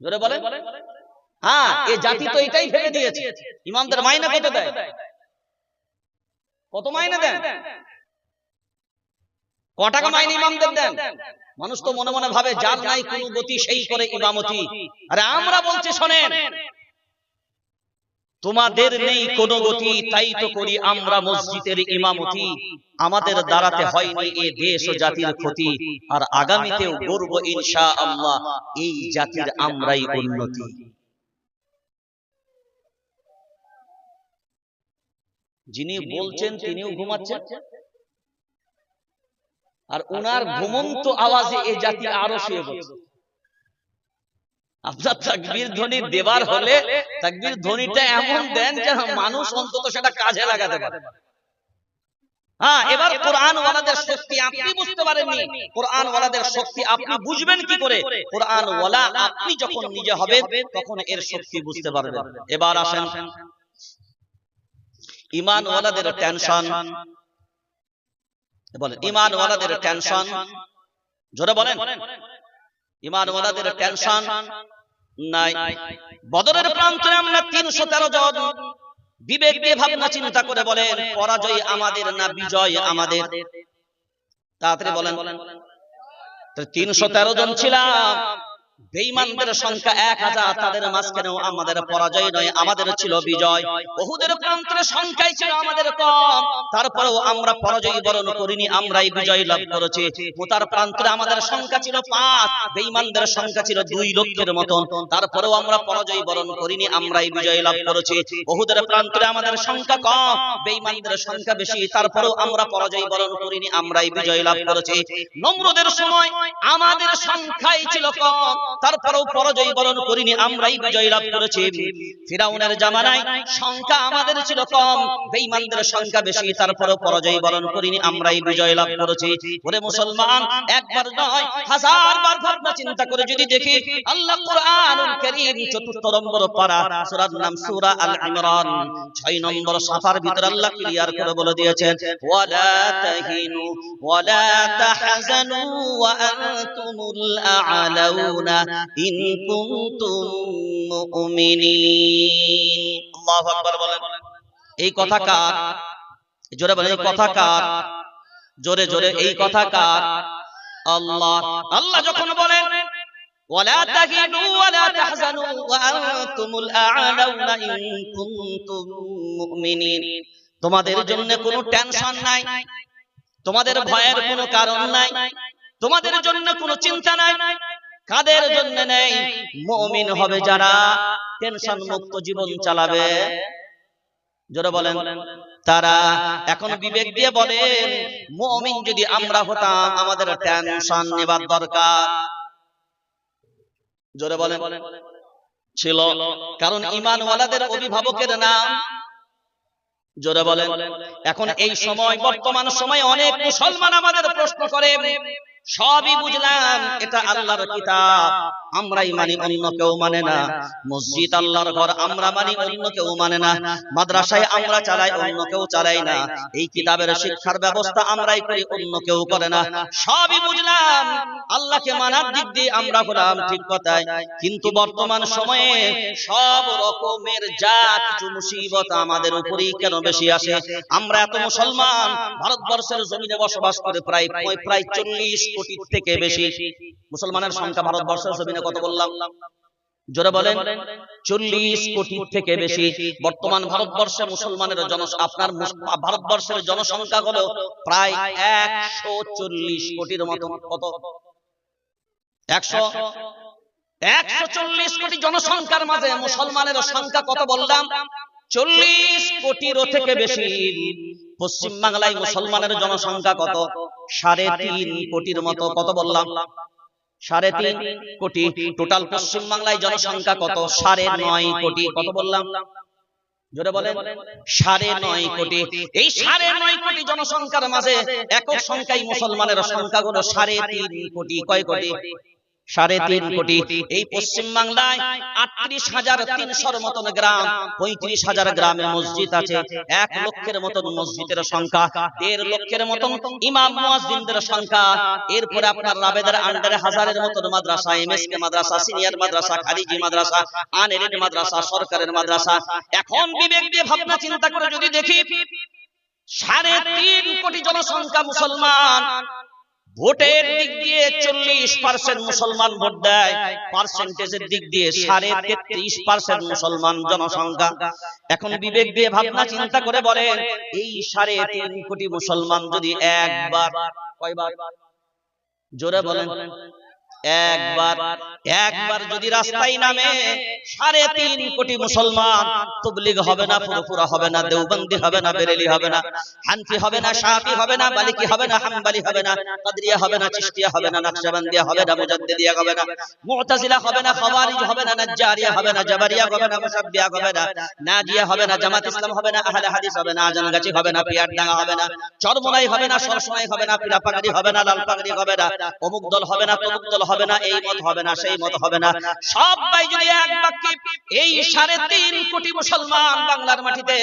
জোরে বলেন। এই জাতি তো এটাই ভেবে দিয়েছে। ইমামদের মাইনে কত দেয়? কত মাইনে দেন? ক টাকা মাইনে ইমামদের দেন? মানুষ তো মনে মনে ভাবে যার নাই কোনো গতি সেই করে ইমামতি। আরে আমরা বলছি শোনেন, তোমাদের নেই কোনো গতি, তাই তো করি আমরা মসজিদের ইমামতি। আমাদের দ্বারাতে হয়নি এ দেশ ও জাতির ক্ষতি, আর আগামীতেও করব ইনশাআল্লাহ এই জাতির আমরাই উন্নতি। যিনি বলছেন তিনিও ঘুমাচ্ছেন, আর ওনার ঘুমন্ত আওয়াজে এই জাতি আরো শুয়ে পড়ছে। আপনার তাকবীর ধ্বনি দেবার হলে তাকবীর ধ্বনিটা এমন দেন যেন মানুষ অন্তত সেটা কাজে লাগাতে পারে। এবার কোরআন ওয়ালাদের শক্তি আপনি বুঝতে পারেননি, কোরআন ওয়ালাদের শক্তি আপনি বুঝবেন কি করে? কোরআন ওয়ালা আপনি যখন নিজে হবেন তখন এর শক্তি বুঝতে পারবেন। এবার আসেন ঈমান ওয়ালাদের টেনশন। বলেন ঈমান ওয়ালাদের টেনশন, জোরে বলেন। ঈমান ওয়ালাদের টেনশন নাই। বদরের প্রান্তরে আমরা 313 জন বিবেক দিয়ে ভাবনা চিন্তা করে বলেন পরাজয় আমাদের না বিজয় আমাদের? তাড়াতাড়ি বলেন। 313 জন ছিলাম, বেঈমানদের সংখ্যা 1000, তাদের মাঝখানেও আমাদের পরাজয় নয়, আমাদের ছিল বিজয়। উহুদের প্রান্তরে সংখ্যাই ছিল আমাদের কম, তারপরেও আমরা পরাজয় বরণ করিনি, আমরাই বিজয় লাভ করেছি। মুতার প্রান্তরে আমাদের সংখ্যা ছিল 5, বেঈমানদের সংখ্যা ছিল 2 লক্ষের মতন, তারপরেও আমরা পরাজয় বরণ করিনি, আমরাই বিজয় লাভ করেছি। উহুদের প্রান্তরে আমাদের সংখ্যা কম, বেঈমানদের সংখ্যা বেশি, তারপরেও আমরা পরাজয় বরণ করিনি, আমরাই বিজয় লাভ করেছি। নমরুদের সময় আমাদের সংখ্যাই ছিল কম, তারপরেও পরাজয় বরণ করিনি, আমরাই বিজয় লাভ করেছি। ফিরাউনের জামানায় সংখ্যা আমাদের ছিল কম, বেঈমানদের সংখ্যা বেশি, তারপরেও পরাজয় বরণ করিনি, আমরাই বিজয় লাভ করেছি। ওরে মুসলমান, একবার নয় 1000 বার ভাবনা চিন্তা করে যদি দেখি, আল্লাহ কোরআনুল কারীম 4 নম্বর পারা, সূরার নাম সূরা আল ইমরান, 6 নম্বর সাফার ভিতর আল্লাহ ক্লিয়ার করে বলে দিয়েছেন, ওয়ালা তাহিনু ওয়ালা তাহজানু ওয়া আনতুমুল আ'লাউনা ইন কুনতুম মুমিনিন। আল্লাহু আকবার বলেন। এই কথা কার? জোরে বলেন, এই কথা কার? জোরে জোরে, এই কথা কার? আল্লাহ। আল্লাহ যখন বলেন ওয়ালা তাহিনু ওয়ালা তাহজানু ওয়া আনতুমুল আ'লাউনা ইন কুনতুম মুমিনিন, তোমাদের জন্য কোনো টেনশন নাই, তোমাদের ভয়ের কোনো কারণ নাই, তোমাদের জন্য কোনো চিন্তা নাই। কাদের জন্য নেই? মুমিন হবে যারা, টেনশন মুক্ত জীবন চালাবে। জোরে বলেন তারা। এখন বিবেক দিয়ে বলেন, মুমিন যদি আমরা হতাম আমাদের টেনশন নেবার দরকার? জোরে বলেন ছিল। কারণ ঈমানওয়ালাদের অভিভাবকের নাম। জোরে বলেন। এখন এই সময়, বর্তমান সময়ে অনেক মুসলমান আমাদের প্রশ্ন করে, সবই বুঝলাম এটা আল্লাহর কিতাব, আমরাই মানি, অন্য কেউ মানে না। মসজিদ আল্লাহর ঘর, আমরা মানি, অন্য কেউ মানে না। মাদ্রাসায় আমরা চালাই, অন্য কেউ চালাই না। এই কিতাবের শিক্ষার ব্যবস্থা আমরাই করি, অন্য কেউ করে না। সবই বুঝলাম, আল্লাহকে মানার দিক দিয়ে আমরা হলাম ঠিক কথাই। কিন্তু বর্তমান সময়ে সব রকমের যা কিছু মুসিবত আমাদের উপরেই কেন বেশি আসে? আমরা এত মুসলমান ভারতবর্ষের জমিনে বসবাস করে প্রায় 40 কোটি থেকে বেশি মুসলমানের সংখ্যা ভারতবর্ষের জমিনে। কত বললাম? জোরে বলেন। 40 কোটি থেকে বেশি। বর্তমান ভারতবর্ষে মুসলমানের আপনার ভারতবর্ষের জনসংখ্যা হলো প্রায় 140 কোটির মতো। কত? 140 কোটি জনসংখ্যার মাঝে মুসলমানের সংখ্যা কত বললাম? 40 কোটির থেকে বেশি। পশ্চিম বাংলায় মুসলমানের জনসংখ্যা কত? 3.5 কোটির মতো। কত বললাম? 3.5 কোটি। টোটাল পশ্চিম বাংলায় জনসংখ্যা কত? 9.5 কোটি। কত বললাম? জোরে বলেন। 9.5 কোটি। এই 9.5 কোটি জনসংখ্যার মাঝে একক সংখ্যায় মুসলমানের সংখ্যা হলো 3.5 কোটি। কয় কোটি? 3.5 কোটি। এই পশ্চিম বাংলায় 38,300 মতন গ্রাম, 35,000 গ্রামে মসজিদ আছে। 1 লক্ষের মতন মসজিদের সংখ্যা, 1.5 লক্ষের মতন ইমাম মুয়াজ্জিনদের সংখ্যা। এরপরে আপনার রাবেদার আন্ডারে 1000-এর মতন মাদ্রাসা, এমএসকে মাদ্রাসা, সিনিয়র মাদ্রাসা, খারিজি মাদ্রাসা, আনএরিড মাদ্রাসা, সরকারের মাদ্রাসা। এখন বিবেক দিয়ে ভাবনা চিন্তা করে যদি দেখি, 3.5 কোটি জনসংখ্যা মুসলমান, ভোটের দিক দিয়ে 40% মুসলমান ভোট দেয়, পার্সেন্টেজের দিক দিয়ে 33.5% মুসলমান জনসংখ্যা। এখন বিবেক দিয়ে ভাবনা চিন্তা করে বলেন, এই 3.5 কোটি মুসলমান যদি একবার, কয়বার? জোরে বলেন। একবার যদি রাস্তায় নামে 3.5 কোটি মুসলমান, তাবলীগ হবে না, পুরোপুরা হবে না, দেওবন্দি হবে না, বেরেলি হবে না, হানফি হবে না, শাফি হবে না, মালিকি হবে না, হাম্বলি হবে না, কাদরিয়া হবে না, চিশতিয়া হবে না, নকশবন্দিয়া হবে না, মুজাদ্দিদিয়া হবে না, মুতাজিলা হবে না, খাওয়ারিজ হবে না, নাজ্জারিয়া হবে না, জাবারিয়া হবে না, মুশাব্বিহা হবে না, নাজিয়া হবে না, জামাত ইসলাম হবে না, আহলে হাদিস হবে না, আজানগাছি হবে না, পিয়ারডাঙ্গা হবে না, চরমোনাই হবে না, সরসোনাই হবে না, পিরাপাগড়ি হবে না, লালপাগড়ি হবে না, অমুক দল হবে না, তমুক দল হবে না, এই মত হবে না, সেই মত হবে না। সবাই যদি এক বাক্যে এই 3.5 কোটি মুসলমান বাংলার মাটিতে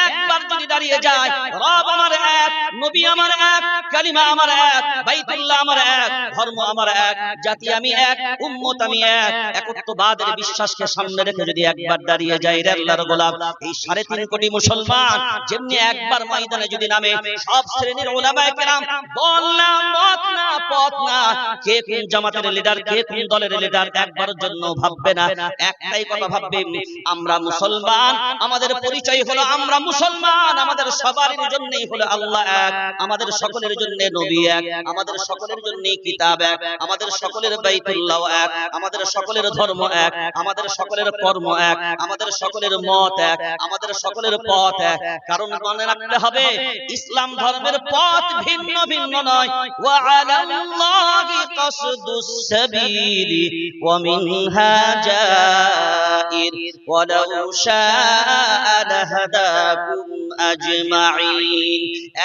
একবার যদি দাঁড়িয়ে যায়, রব আমার এক, নবী আমার এক, কালিমা আমার এক, বাইতুল্লাহ আমার এক, ধর্ম আমার এক, জাতি আমি এক, উম্মত আমি এক, একত্ববাদের বিশ্বাসকে সামনে রেখে যদি একবার দাঁড়িয়ে যায় রে আল্লাহর গোলাম, এই 3.5 কোটি মুসলমান যেমনি একবার ময়দানে যদি নামে, সব শ্রেণীর উলামায়ে কেরাম দল না, মত না, পথ না, কে কোন জামাতের লিডার, কে কোন দলের লিডার, একবারের জন্য ভাববে না। একটাই কথা ভাববে, আমরা মুসলমান, আমাদের পরিচয় হলো আমরা মুসলমান, আমাদের সবার জন্যই হলো আল্লাহ এক, আমাদের সকলের জন্য নবী এক, আমাদের সকলের জন্য কিতাব এক, আমাদের সকলের বাইতুল্লাহ এক, আমাদের সকলের ধর্ম এক, আমাদের সকলের কর্ম এক, আমাদের সকলের মত এক, আমাদের সকলের পথ এক। কারণ মনে রাখতে হবে, ইসলাম ধর্মের পথ ভিন্ন ভিন্ন নয়। ওয়া আলাল্লাহি কাসদুস সাবিলি ওয়া মিনহা জাইর ওয়ালাউ শাআ লাহাদাকুম আজমাইন।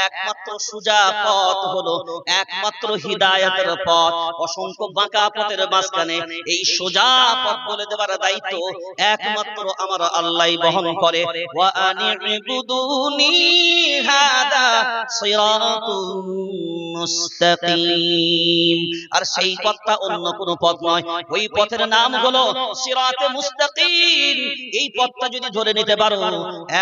একমাত্র সোজা পথ হলো একমাত্র হিদায়াতের পথ। অসংখ্য বাঁকা পথের মাঝখানে এই সোজা পথ বলে দেওয়ার দায়িত্ব একমাত্র আমার আল্লাহই বহন করে। ওয়া আনিবুদুনি হাদা সিরাতুম মুস্তাকিম। আর সেই পথটা অন্য কোনো পথ নয়, ওই পথের নাম হলো সিরাতে মুস্তাকিম। এই পথটা যদি ধরে নিতে পারো,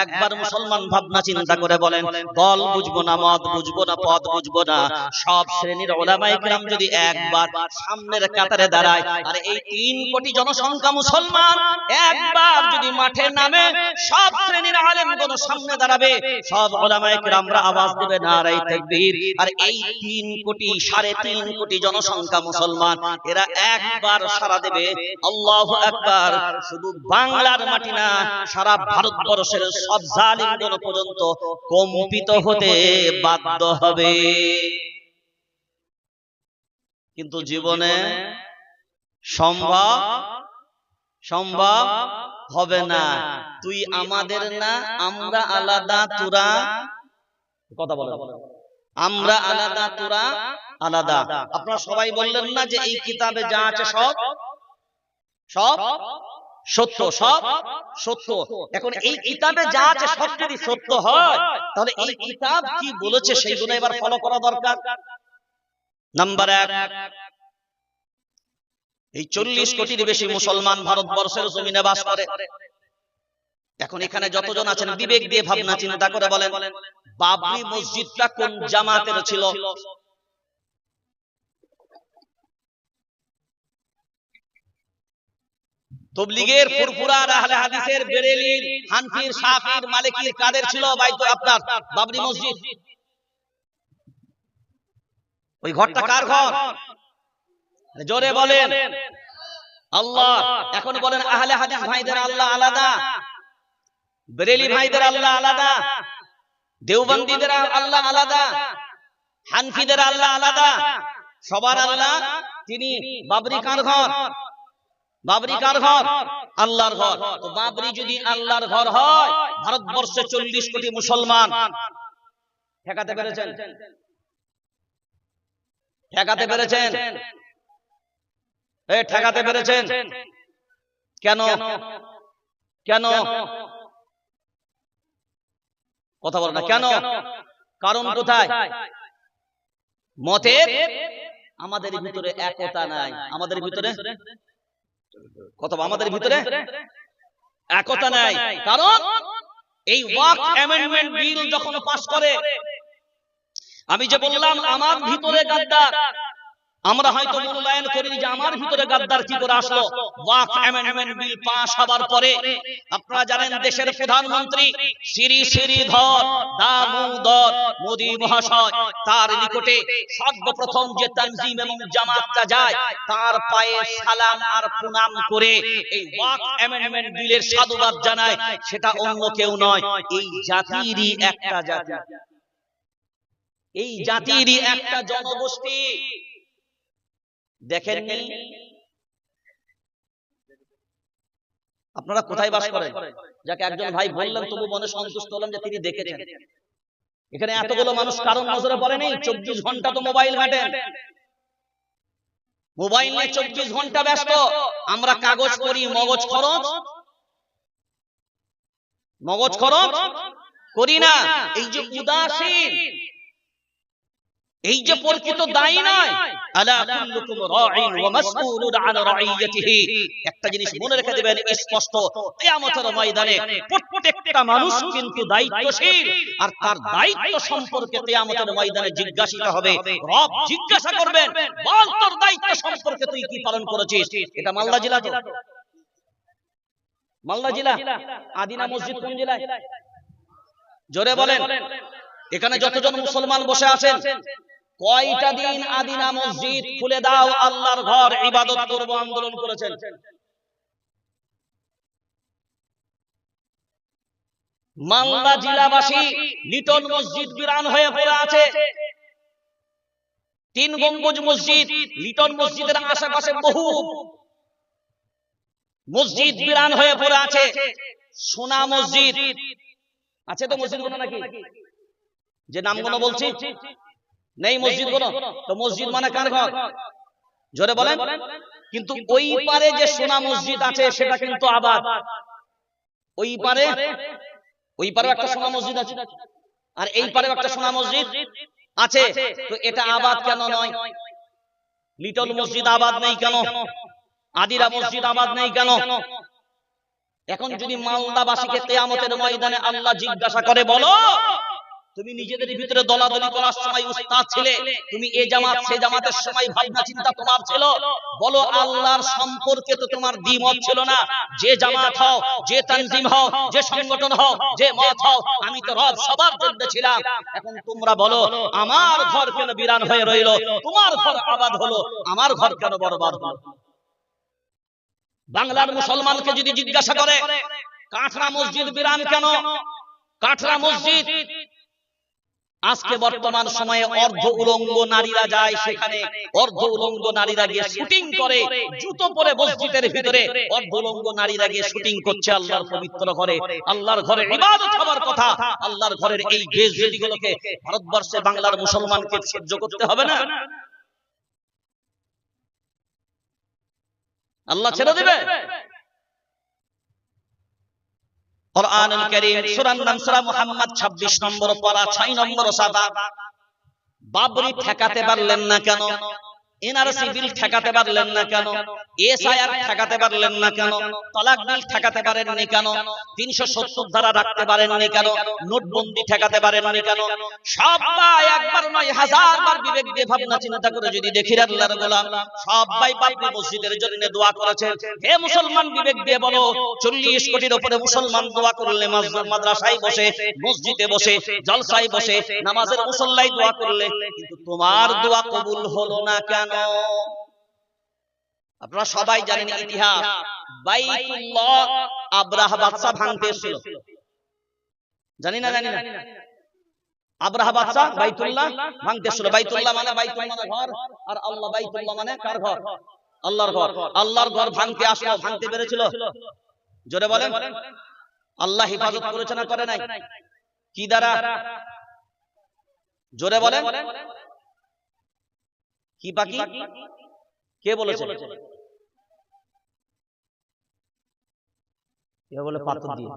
একবার মুসলমান ভাবনা চিন্তা করে বলেন, দল বুঝবো না, মত বুঝবো না, পথ বুঝবো না, সব শ্রেণীর উলামায়ে কিরাম যদি একবার সামনের কাতারে দাঁড়ায়, আর এই 3 কোটি জনসংখ্যা মুসলমান একবার যদি মাঠে নামে, সব শ্রেণীর আলেমগণ সামনে দাঁড়াবে, সব উলামায়ে কিরামরা আওয়াজ দেবে নারায়ে তাকবীর। আর এই 3 কোটি 3.5 কোটি জনসংখ্যা মুসলমান, এরা একবার সারা দেবে আল্লাহু আকবার। শুধু বাংলার মাটি না, সারা ভারতবর্ষের সব জালিমগণ পর্যন্ত কম্পিত হতে বাধ্য হবে। কিন্তু জীবনে সম্ভব হবে না। তুই আমাদের না, আমরা আলাদা তোরা, কথা বলো, আমরা আলাদা তোরা আলাদা। আপনারা সবাই বললেন না যে এই কিতাবে যা আছে সব সত্য, সব সত্য। এখন এই কিতাবে যা আছে সব যদি সত্য হয়, তাহলে এই কিতাব কি বলেছে সেইগুলো এবার ফলো করা দরকার। নাম্বার 1, এই 40 কোটির বেশি মুসলমান ভারতবর্ষের জমিনে বাস করে। এখন এখানে যতজন আছেন বিবেক দিয়ে ভাবনা চিন্তা করে বলেন, বাবরি মসজিদটা কোন জামাতের ছিল? তবলিগের, ফুরফুরার, আহলে হাদিসের, বেরেলির, হানফির, শাফির, মালিকির, কাদের ছিল বাইতো আপনার বাবরি মসজিদ? ওই ঘরটা কার ঘর? জোরে বলেন আল্লাহ। এখন বলেন আহলে হাদিস ভাইদের আল্লাহ আলাদা, বেরেলি ভাইদের আল্লাহ আলাদা, দেওবন্দীদের আল্লাহ আলাদা, হানফিদের আল্লাহ আলাদা, সবার আল্লাহ তিনি। বাবরি কার ঘর? বাবরি কার ঘর? আল্লাহর ঘর। তো বাবরি যদি আল্লাহর ঘর হয়, ভারতবর্ষে 40 কোটি মুসলমান ঠেকাতে পেরেছেন? ঠেকাতে পেরেছেন? ঠেকাতে পেরেছেন? কেন? কেন কথা বল না, কেন? কারণ কোথায়? মতের আমাদের ভিতরে একতা নাই। আমাদের ভিতরে কথা, আমাদের ভিতরে একতা নাই। কারণ এই ওয়াকফ অ্যামেন্ডমেন্ট বিল যখন পাস করে, আমি যে বললাম আমার ভিতরে গাদ্দার, আমরা হয়তো মূল্যায়ন করিনি যে আমার ভিতরে গাদ্দার কি করে আসলো। ওয়াকফ অ্যামেন্ডমেন্ট বিল পাস হবার পরে আপনারা জানেন দেশের প্রধানমন্ত্রী শ্রীধর দামোদর মোদী মহাশয়, তার নিকটে সর্বপ্রথম যে তানজিম এবং জামাতটা যায়, তার পায়ে সালাম আর প্রণাম করে এই ওয়াকফ অ্যামেন্ডমেন্ট বিলের সাধুবাদ জানায়। সেটা অন্য কেউ নয়, এই জাতিরই একটা জাতি, এই জাতিরই একটা জনগোষ্ঠী। দেখেননি আপনারা কোথায় বাস করেন? যাকে একজন ভাই বললেন, তবু মনে সন্তুষ্ট হলাম যে তিনি দেখেছেন। এখানে এতগুলো মানুষ কারণ নজরে পড়ে নেই। 24 ঘন্টা তো মোবাইল ঘাটেন, মোবাইল নিয়ে 24 ঘন্টা ব্যস্ত। আমরা কাগজ করি, মগজ খরচ করি না। এই যে উদাসীন, এই যে প্রকৃত দায়ী নয়। আলা কুল্লুকুম রাঈন ওয়া মাসউলুন আন রাইয়াতিহি। একটা জিনিস মনে রেখে দিবেন স্পষ্ট, কিয়ামতের ময়দানে প্রত্যেকটা মানুষ কিন্তু দায়িত্বশীল, আর তার দায়িত্ব সম্পর্কে কিয়ামতের ময়দানে জিজ্ঞাসিত হবে। রব জিজ্ঞাসা করবেন, বল তোর দায়িত্ব সম্পর্কে তুই কি পালন করেছিস? এটা মালদা জেলা তো, মালদা জেলা। আদিনা মসজিদ কোন জেলায়? জোরে বলেন। এখানে যতজন মুসলমান বসে আছেন, কয়টা দিন আদিনা মসজিদ খুলে দাও, আল্লাহর ঘর, ইবাদত করব আন্দোলন করেছেন? মালদা জেলাবাসী লিটন মসজিদ বিরান হয়ে পড়ে আছে, 3 গম্বুজ মসজিদ। লিটন মসজিদের আশেপাশে বহু মসজিদ বিরান হয়ে পড়ে আছে। সোনা মসজিদ, আছে তো মসজিদগুলো নাকি, যে নামগুলো বলছি নেই মসজিদগুলো? তো মসজিদ মানে কার ঘর? জোরে বলেন। কিন্তু ওই পারে যে সোনা মসজিদ আছে সেটা কিন্তু আবাদ। ওই পারে একটা সোনা মসজিদ আছে, আর এই পারে একটা সোনা মসজিদ আছে। তো এটা আবাদ কেন নয়? লিটল মসজিদ আবাদ নেই কেন? আদিরা মসজিদ আবাদ নেই কেন? এখন যদি মালদাবাসীকে কিয়ামতের ময়দানে আল্লাহ জিজ্ঞাসা করে, বলো তুমি নিজেদের ভিতরে দলাদলি করার সময় উস্তাদ ছিলে, তুমি এ জামাত সে জামাতের সময় ভাবনা চিন্তা তোমার ছিল, বলো আল্লাহর সম্পর্কে তো তোমার দ্বিমত ছিল না। যে জামাত হও, যে তানজিম হও, যে সংগঠন হও, যে মত হও, আমি তো রব সবার জন্য ছিলাম। এখন তোমরা বলো আমার ঘর কেন বিরান হয়ে রইল, তোমার ঘর আবাদ হলো, আমার ঘর কেন বরবাদ হলো? বাংলার মুসলমানকে যদি জিজ্ঞাসা করে কাঠরা মসজিদ বিরান কেন, কাঠরা মসজিদ আজকে বর্তমান সময়ে অর্ধ উলঙ্গ নারীরা যায়, সেখানে অর্ধ উলঙ্গ নারীরা গিয়ে শুটিং করে, জুতো পরে মসজিদের ভিতরে অর্ধ উলঙ্গ নারীরা গিয়ে শুটিং করছে আল্লাহর পবিত্র ঘরে। আল্লাহর ঘরে ইবাদত হবার কথা, আল্লাহর ঘরের এই বেইজ্জতিগুলোকে ভারতবর্ষে বাংলার মুসলমানকে সহ্য করতে হবে না? আল্লাহ ছেড়ে দিবে? কুরআনুল কারীম সূরার নাম সূরা মুহাম্মদ 26 নম্বর পারা 6 নম্বর সাদা। বাবরি ঠেকাতে পারলেন না কেন? এনআরসি বিল ঠেকাতে পারলেন না কেন? এসআইআর ঠেকাতে পারলেন না কেন? তালাক বিল ঠেকাতে পারেননি কেন? 370 ধারা রাখতে পারেননি কেন? নোটবন্দি ঠেকাতে পারেননি কেন? সবাই একবার নয় হাজার বার বিবেক দিয়ে ভাবনা চিন্তা করে যদি দেখি আল্লাহর গোলাম সবাই বাবরি মসজিদের জন্য দোয়া করেছেন। হে মুসলমান বিবেক দিয়ে বলো, 40 কোটির উপরে মুসলমান দোয়া করলে মাদ্রাসায় বসে, মসজিদে বসে, জলসায় বসে, নামাজের মুসল্লায় দোয়া করলে, কিন্তু তোমার দোয়া কবুল হলো না কেন? আপনারা সবাই জানেন ইতিহাস, বাইতুল্লাহ আব্রাহা বাদশা ভাঙতে এসেছিল। জানি না আব্রাহা বাদশা বাইতুল্লাহ ভাঙতে এসেছিল। বাইতুল্লাহ মানে বাইতুল্লাহ ঘর, আর আল্লাহ বাইতুল্লাহ মানে কার ঘর? আল্লাহর ঘর। আল্লাহর ঘর ভাঙতে আসলো, ভাঙতে পেরেছিল? জোরে বলেন। আল্লাহ হেফাজত করেছে না করে নাই? কি দ্বারা? জোরে বলেন। কি বাকি? কে বলেছে? কে বলে? পাথর দিয়ে।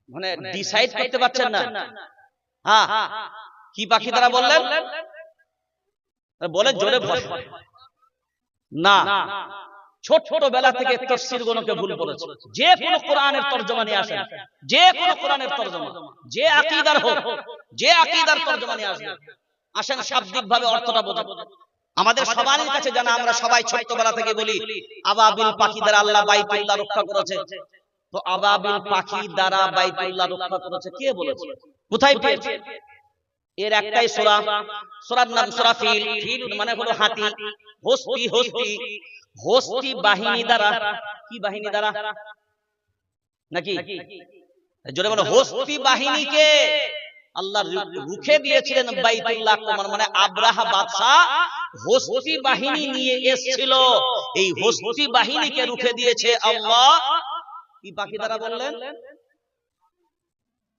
মানে ডিসাইড করতে পারছেন না? হ্যাঁ, কি পাখি দ্বারা বললেন? বলে জোরে না, ছোট ছোট বেলা থেকে তাফসীর গুলোকে ভুল করেছে। যে কোন কোরআনের তরজমা নিয়ে আসেন, যে কোন কোরআনের তরজমা, যে আকীদার হোক, যে আকীদার তরজমা নিয়ে আসেন, আসেন শাব্দিক ভাবে অর্থটা বোঝাবো। আমাদের সবারই কাছে জানা, আমরা সবাই ছোটবেলা থেকে বলি আবাবিল পাখি দ্বারা আল্লাহ বাইতুল্লাহ রক্ষা করেছে। তো আবাবিল পাখি দ্বারা বাইতুল্লাহ রক্ষা করেছে কে বলেছে? কোথায় পেয়েছে? এর একটাই সূরা, সূরার নাম সূরা ফিল। ফিল মানে হলো হাতি, হস্তি বাহিনী দ্বারা। কি বাহিনী দ্বারা? নাকি জোরে বলো। হস্তি বাহিনীকে আল্লাহ রুখে দিয়েছিলেন বাইতুল্লাহ আক্রমণ। মানে আব্রাহা বাদশা হস্তি বাহিনী নিয়ে এসেছিল, এই হস্তি বাহিনীকে রুখে দিয়েছে আল্লাহ। কি পাখি দ্বারা বললেন?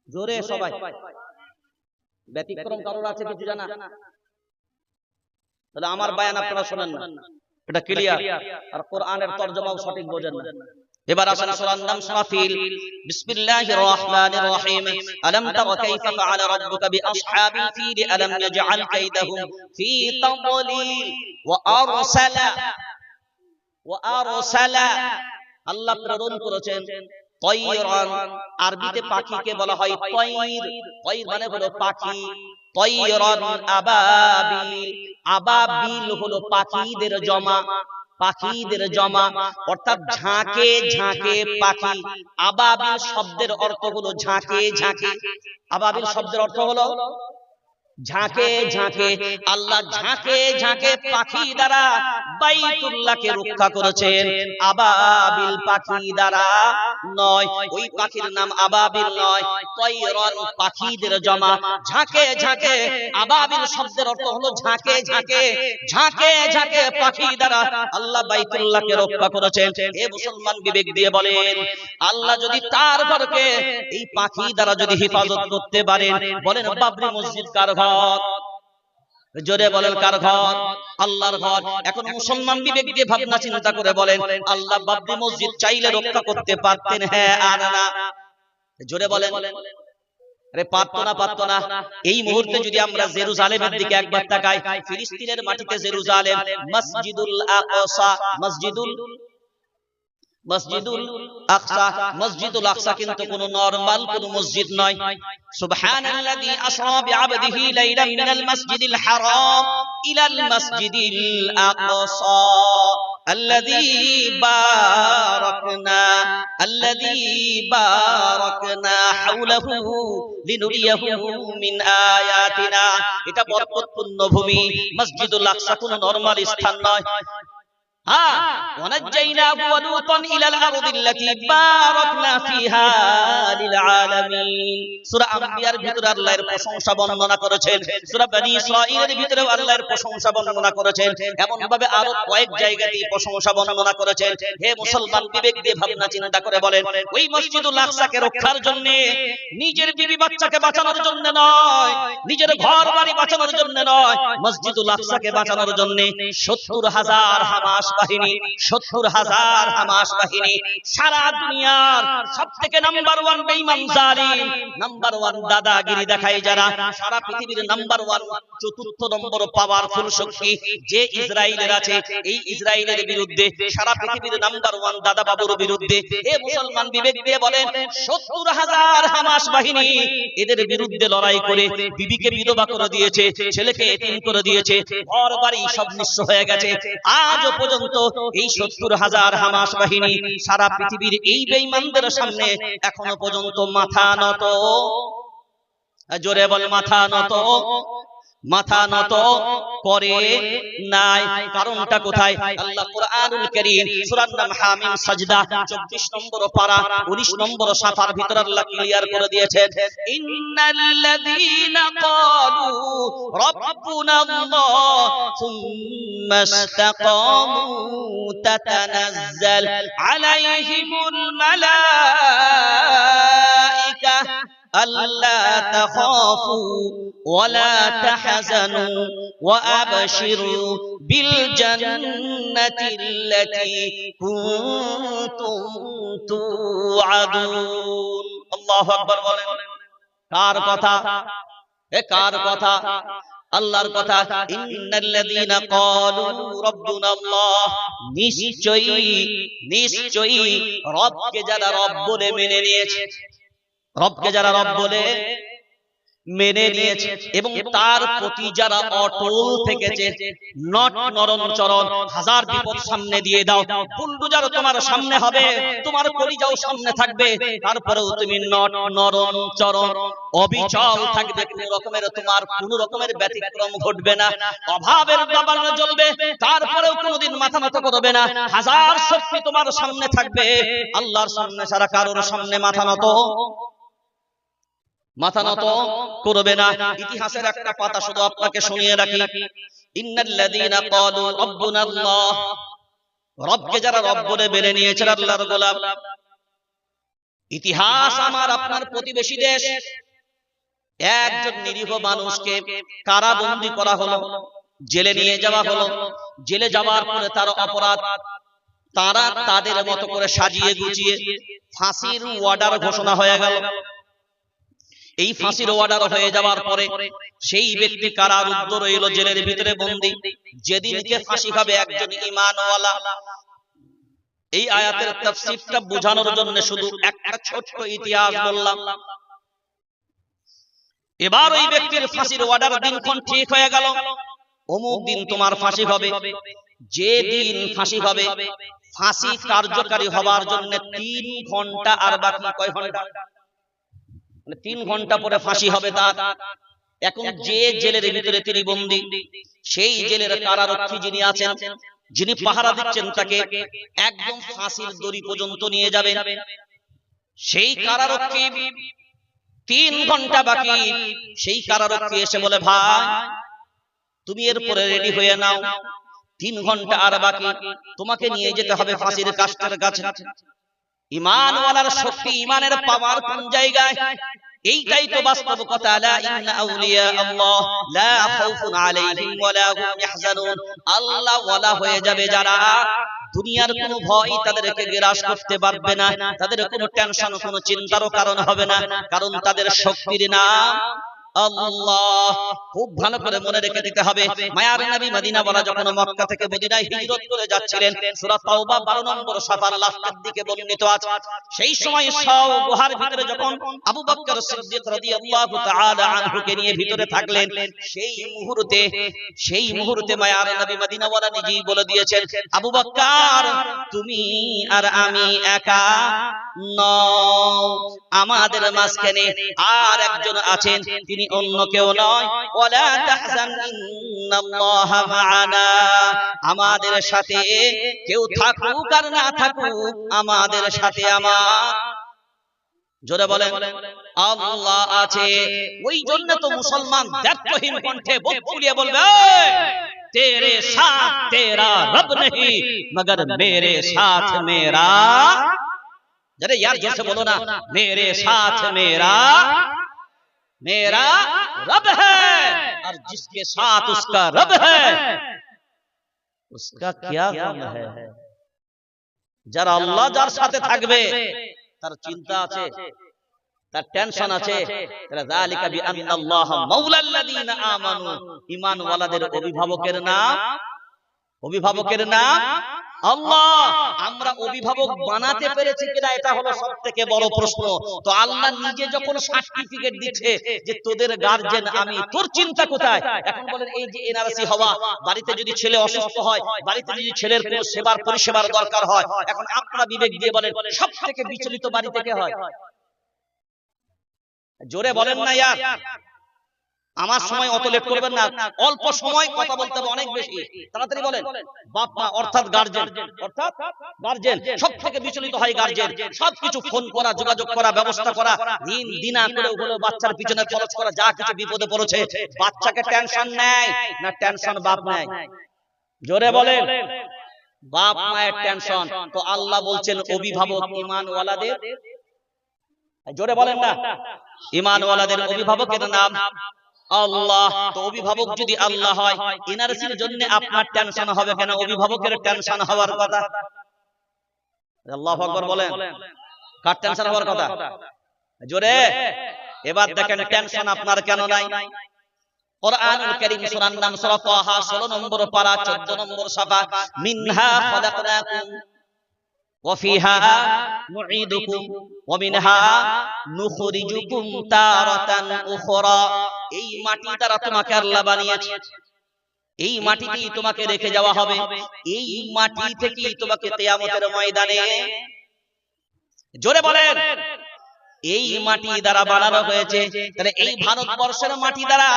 জোরে সবাই। ব্যতিক্রম কারোর আছে কিছু জানা? তাহলে আমার বায়ান আপনারা শুনেন না, এটা ক্লিয়ার। আর কোরআনের তরজমাও সঠিক বোঝেন না। এবার আসেন সূরার নাম সূরা ফিল। বিসমিল্লাহির রহমানির রহিম। আলাম তারা কাইফা ফাআলা রাব্বুকা বিআসহাবিল ফিল আলাম ইয়াজআল কাইদাহুম ফি তাদলিল ওয়া আরসালা আল্লাহ প্রেরণ করেছেন তায়রান। আরবিতে পাখিকে বলা হয় তায়র। তায়র মানে হলো পাখি। তায়রান আবাবিল। আবাবিল হলো পাখিদের জমা, পাখিদের জমা, অর্থাৎ ঝাঁকে ঝাঁকে পাখি। আবাবিল শব্দের অর্থ হলো ঝাঁকে ঝাঁকে। আবাবিল শব্দের অর্থ হলো ঝাঁকে ঝাঁকে আল্লাহ ঝাঁকে ঝাঁকে পাখি দ্বারা বাইতুল্লাহকে রক্ষা করেছেন, আবাবিল পাখি দ্বারা নয়। ওই পাখির নাম আবাবিল নয়, তয়রন পাখিদের জমা। ঝাঁকে ঝাঁকে, আবাবিল শব্দের অর্থ হলো ঝাঁকে ঝাঁকে, ঝাঁকে ঝাঁকে পাখি দ্বারা আল্লাহ বাইতুল্লাহকে রক্ষা করেছেন। হে মুসলমান, বিবেক দিয়ে বলেন, আল্লাহ যদি তার ঘরকে এই পাখি দ্বারা যদি হেফাজত করতে পারেন, বলেন বাবরি মসজিদ কার ঘর? জোরে বলেন কার ঘর? আল্লাহর ঘর। এখন মুসলমান বিবেক দিয়ে ভাবনা চিন্তা করে বলেন, আল্লাহ বাবরি মসজিদ চাইলে রক্ষা করতে পারতেন, হ্যাঁ আর না? জোরে বলেন। আরে পারতো না, পারতো না। এই মুহূর্তে যদি আমরা জেরুজালেমের দিকে একবার তাকাই, ফিলিস্তিনের মাটিতে জেরুজালেম, মসজিদুল আকসা, মসজিদুল আকসা, মসজিদুল আকসা কিন্তু কোনো নরমাল কোনো মসজিদ নয়। সুবহানাল্লাযী আসরা বিআবদিহি লাইলাম মিনাল মাসজিদিল হারাম ইলাল মাসজিদিল আকসা الذي باركنا حوله لنريه من آياتنا। এটা বরকতপূর্ণ ভূমি। মসজিদুল আকসা কোনো নরমাল স্থান নয়। ونجيناه ولوطا إلى الأرض التي باركنا فيها للعالمين। সূরা আম্বিয়ার ভিতরে আল্লাহর প্রশংসা বর্ণনা করেছেন, সূরা বনী ইসরাঈলের ভিতরে আল্লাহর প্রশংসা বর্ণনা করেছেন, এমন ভাবে আরো কয়েক জায়গাতেই প্রশংসা বর্ণনা করেছেন। হে মুসলমান, বিবেক দিয়ে ভাবনা চিন্তা করে বলেন, ওই মসজিদুল আকসাকে রক্ষার জন্য, নিজের বিবি বাচ্চাকে বাঁচানোর জন্য নয়, নিজের ঘর বাড়ি বাঁচানোর জন্য নয়, মসজিদুল আকসাকে বাঁচানোর জন্য ৭০,০০০ হামাস বাহিনী, ৭০,০০০ হামাস বাহিনী, সারা দুনিয়ার সবথেকে নাম্বার 1 বেঈমান জালিম, নাম্বার 1 দাদাগিরি দেখায় যারা, সারা পৃথিবীর নাম্বার 1 চতুর্থ নম্বর পাওয়ারফুল শক্তি যে ইসরায়েলের আছে, এই ইসরায়েলের বিরুদ্ধে, সারা পৃথিবীর নাম্বার 1 দাদা বাবুর বিরুদ্ধে, হে মুসলমান বিবেক দিয়ে বলেন, ৭০,০০০ হামাস বাহিনী এদের বিরুদ্ধে লড়াই করে বিবিকে বিধবা করে দিয়েছে, ছেলেকে এতিম করে দিয়েছে, ঘর বাড়ি সব নিঃস্ব হয়ে গেছে। আজও পর্যন্ত এই ৭০,০০০ হামাস বাহিনী সারা পৃথিবীর এই বেঈমানদের সামনে এখনো পর্যন্ত মাথা নত, জোরে বল, মাথা নত, মাথা নত করে নাই। কারণটা কোথায়? আল্লাহ কুরআনুল কারীম সূরার নাম হামিম সাজদা ২৪ নম্বর পারা ১৯ নম্বর সাফার ভিতর আল্লাহ ক্লিয়ার করে দিয়েছেন, ইন্নাল্লাযীনা ক্বালু রাব্বুনাল্লাহ সুম্মা ইসতাকামু তাতানাজ্জাল আলাইহিমুল মালায়েকা আল্লা তাখাফু ওয়ালা তাহজানু ওয়া আবশিরু বিল জান্নাতিল্লাতী কুনতুম তুআদুন। আল্লাহু আকবার বলেন। কার কথা? কার কথা? আল্লাহর কথা। ইন্নাল্লাযীনা ক্বালু রাব্বুনাল্লাহ, নিশ্চয়ই রবকে যারা রব বলে মেনে নিয়েছে, রবকে যারা রব বলে মেনে নিয়েছে এবং তার প্রতি যারা অটল থেকেছে, নট নরম চরণ, হাজার বিপদ সামনে দিয়ে দাও, বুলডোজার তোমার সামনে হবে, তোমার কলিজাও সামনে থাকবে, তারপরেও তুমি নট নরম চরণ, অবিচল থাকবে, তোমার কোন রকমের ব্যতিক্রম ঘটবে না, অভাবের দাবানল জ্বলবে, তারপরেও কোনোদিন মাথা নত করবে না, হাজার শক্তি তোমার সামনে থাকবে, আল্লাহর সামনে ছাড়া কারোর সামনে মাথা নত করবে না। ইতিহাসের একটা পাতা শুধু আপনাকে শুনিয়ে রাখি, ইন্নাল্লাযীনা ক্বালু রাব্বুনাল্লাহ, রবকে যারা রব বলে মেনে নিয়েছে আল্লাহর গোলাম। ইতিহাস আমার আপনার প্রতিবেশী দেশ, একজন নিরীহ মানুষকে কারাবন্দী করা হলো, জেলে নিয়ে যাওয়া হলো, জেলে যাওয়ার পরে তার অপরাধ তারা তাদের মতো করে সাজিয়ে গুছিয়ে ফাঁসির অর্ডার ঘোষণা হয়ে গেল। এই ফাঁসির অর্ডার হয়ে যাওয়ার পরে সেই ব্যক্তি কারারুদ্ধ রইল, জেলের ভিতরে বন্দী। যেদিনকে ফাঁসি হবে একজন ঈমানওয়ালা, এই আয়াতের তাফসীরটা বোঝানোর জন্য শুধু একটা ছোট্ট ইতিহাস বললাম। এবার ওই ব্যক্তির ফাঁসির অর্ডার দিনক্ষণ ঠিক হয়ে গেল, অমুক দিন তোমার ফাঁসি হবে। যে দিন ফাঁসি হবে, ফাঁসি কার্যকারী হবার জন্য ৩ ঘন্টা আর বাকি কয় ঘন্টা, ৩ ঘন্টা পরে ফাঁসি হবে তার। এখন যে জেলের ভিতরে তিনি বন্দী, সেই জেলের কারারক্ষী যিনি আছেন, যিনি পাহারা দিচ্ছেন, তাকে একদম ফাঁসির দড়ি পর্যন্ত নিয়ে যাবেন। সেই কারারক্ষী 3 ঘন্টা বাকি, সেই কারারক্ষী এসে বলে, ভাই তুমি এরপরে রেডি হয়ে নাও, 3 ঘন্টা আর বাকি, তোমাকে নিয়ে যেতে হবে ফাঁসির কাষ্ঠের কাছে। ঈমানওয়ালার শক্তি, ঈমানের পাওয়ার কোন জায়গায়? এইটাই তো বাস্তব কথা। লা ইন্না আউলিয়া আল্লাহ লা খাউফুন আলাইহিম ওয়া লা হুম ইয়াহজানুন। আল্লাহ ওয়ালা হয়ে যাবে যারা, দুনিয়ার কোনো ভয় তাদেরকে গ্রাস করতে পারবে না, তাদের কোনো টেনশন, কোনো চিন্তারও কারণ হবে না, কারণ তাদের শক্তির নাম আল্লাহ। খুব ভালো করে মনে রেখে দিতে হবে। মায়ার নবী মদিনা ওয়ালা যখন মক্কা থেকে মদিনায় হিজরত করে যাচ্ছিলেন, সূরা তাওবা 12 নম্বর সাফার লাস্টের দিকে বর্ণিত আছে, সেই সময় সব গুহার ভিতরে যখন আবু বকর সিদ্দিক রাদিয়াল্লাহু তাআলা আনহুকে নিয়ে ভিতরে থাকলেন, সেই মুহূর্তে মায়ার নবী মদিনা ওয়ালা নিজেই বলে দিয়েছেন, আবু বকর তুমি আর আমি একা নও, আমাদের মাঝখানে আর একজন আছেন, তিনি অন্য কেউ নয়। ওয়ালা তাহজান ইন্নাল্লাহা মা'ানা, আমাদের সাথে কেউ থাকুক আর না থাকুক, আমাদের সাথে আমার, জোরে বলেন, আল্লাহ আছে। ওই জন্য তো মুসলমান দায়িত্বহীন কণ্ঠে বুক ফুলিয়ে বলবে, তেরে সাথ তেরা রব नहीं मगर मेरे साथ मेरा, जरे यार जोर से बोलो ना, मेरे साथ मेरा रब है, और जिसके साथ उसका रब है उसका क्या गम है। যারা আল্লাহ যার সাথে থাকবে তার চিন্তা আছে, তার টেনশন আছে। যালিকা বিআন্নাল্লাহ মাওলাল্লাযিনা আমানু, ঈমানওয়ালাদের অভিভাবকের নাম আল্লাহ। আমরা অভিভাবক বানাতে পেরেছি কিনা, এটা হলো সবথেকে বড় প্রশ্ন। তো আল্লাহ নিজে যখন সার্টিফিকেট দিচ্ছে যে তোদের গার্জেন আমি, তোর চিন্তা কোথায়? এখন বলেন, এই যে এনআরসি হওয়া, বাড়িতে যদি ছেলে অসুস্থ হয়, বাড়িতে যদি ছেলের কোনো সেবার পরিষেবার দরকার হয়, এখন আপনারা বিবেক দিয়ে বলেন সবথেকে বিচলিত বাড়ি থেকে হয়? জোরে বলেন না ইয়ার। আমার সময় অত লেট করবেন না, অল্প সময় কথা বলতে হবে, অনেক বেশি তাড়াতাড়ি বলেন। বাপ মা অর্থাৎ গার্জেন সবথেকে বিচলিত হয় গার্জেন। সবকিছু ফোন করা, যোগাযোগ করা, ব্যবস্থা করা, দিন দিনা করে হলো বাচ্চার পিছনে খরচ করা, যা কিছু বিপদে পড়েছে, বাচ্চাকে টেনশন নেয় না টেনশন বাপ নেয়? জোরে বলেন, বাপ মায়ের টেনশন। তো আল্লাহ বলছেন অভিভাবক ঈমানওয়ালাদের, জোরে বলেন না, ঈমানওয়ালাদের অভিভাবকের নাম আল্লাহ। তো অভিভাবক যদি আল্লাহ হয়, এনআরসির জন্য আপনার টেনশন হবে কেন? অভিভাবকের টেনশন হওয়ার কথা। আল্লাহু আকবার বলেন, কার টেনশন হওয়ার কথা? জোরে। এবার দেখেন টেনশন আপনার কেন নাই। কুরআনুল কারীম সূরার নাম সূরা তাহা 16 নম্বর পারা 14 নম্বর সাফা, মিনহা খালাকনাকুম ওয়া ফিহা নুঈদুকুম ওয়া মিনহা নুখরিজুকুম তারাতান উখরা। এই মাটি দ্বারা তোমাকে আল্লাহ বানিয়েছে, এই মাটিতেই তোমাকে রেখে যাওয়া হবে, এই মাটি থেকেই তোমাকে কিয়ামতের ময়দানে, জোরে বলেন, এই মাটি দ্বারা বানানো হয়েছে। তাহলে এই ভারতবর্ষের মাটি দ্বারা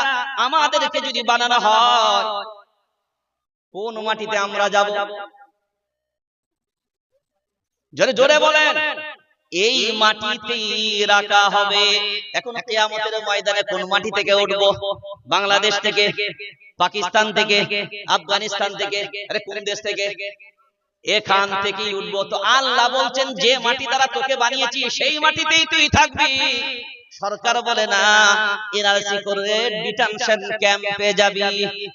আমাদেরকে যদি বানানো হয়, কোন মাটিতে আমরা যাব? জোরে জোরে বলেন, এই মাটিতেই রাখা হবে। এখন কিয়ামতের ময়দানে কোন মাটি থেকে উঠব? বাংলাদেশ থেকে, পাকিস্তান থেকে, আফগানিস্তান থেকে, আরে কোন দেশ থেকে? এখান থেকেই উঠবো। তো আল্লাহ বলছেন যে মাটি দ্বারা তোকে বানিয়েছি সেই মাটিতেই তুই থাকবি। সরকার বলে না, এনআরসি করে ডিটেনশন ক্যাম্পে যাবি।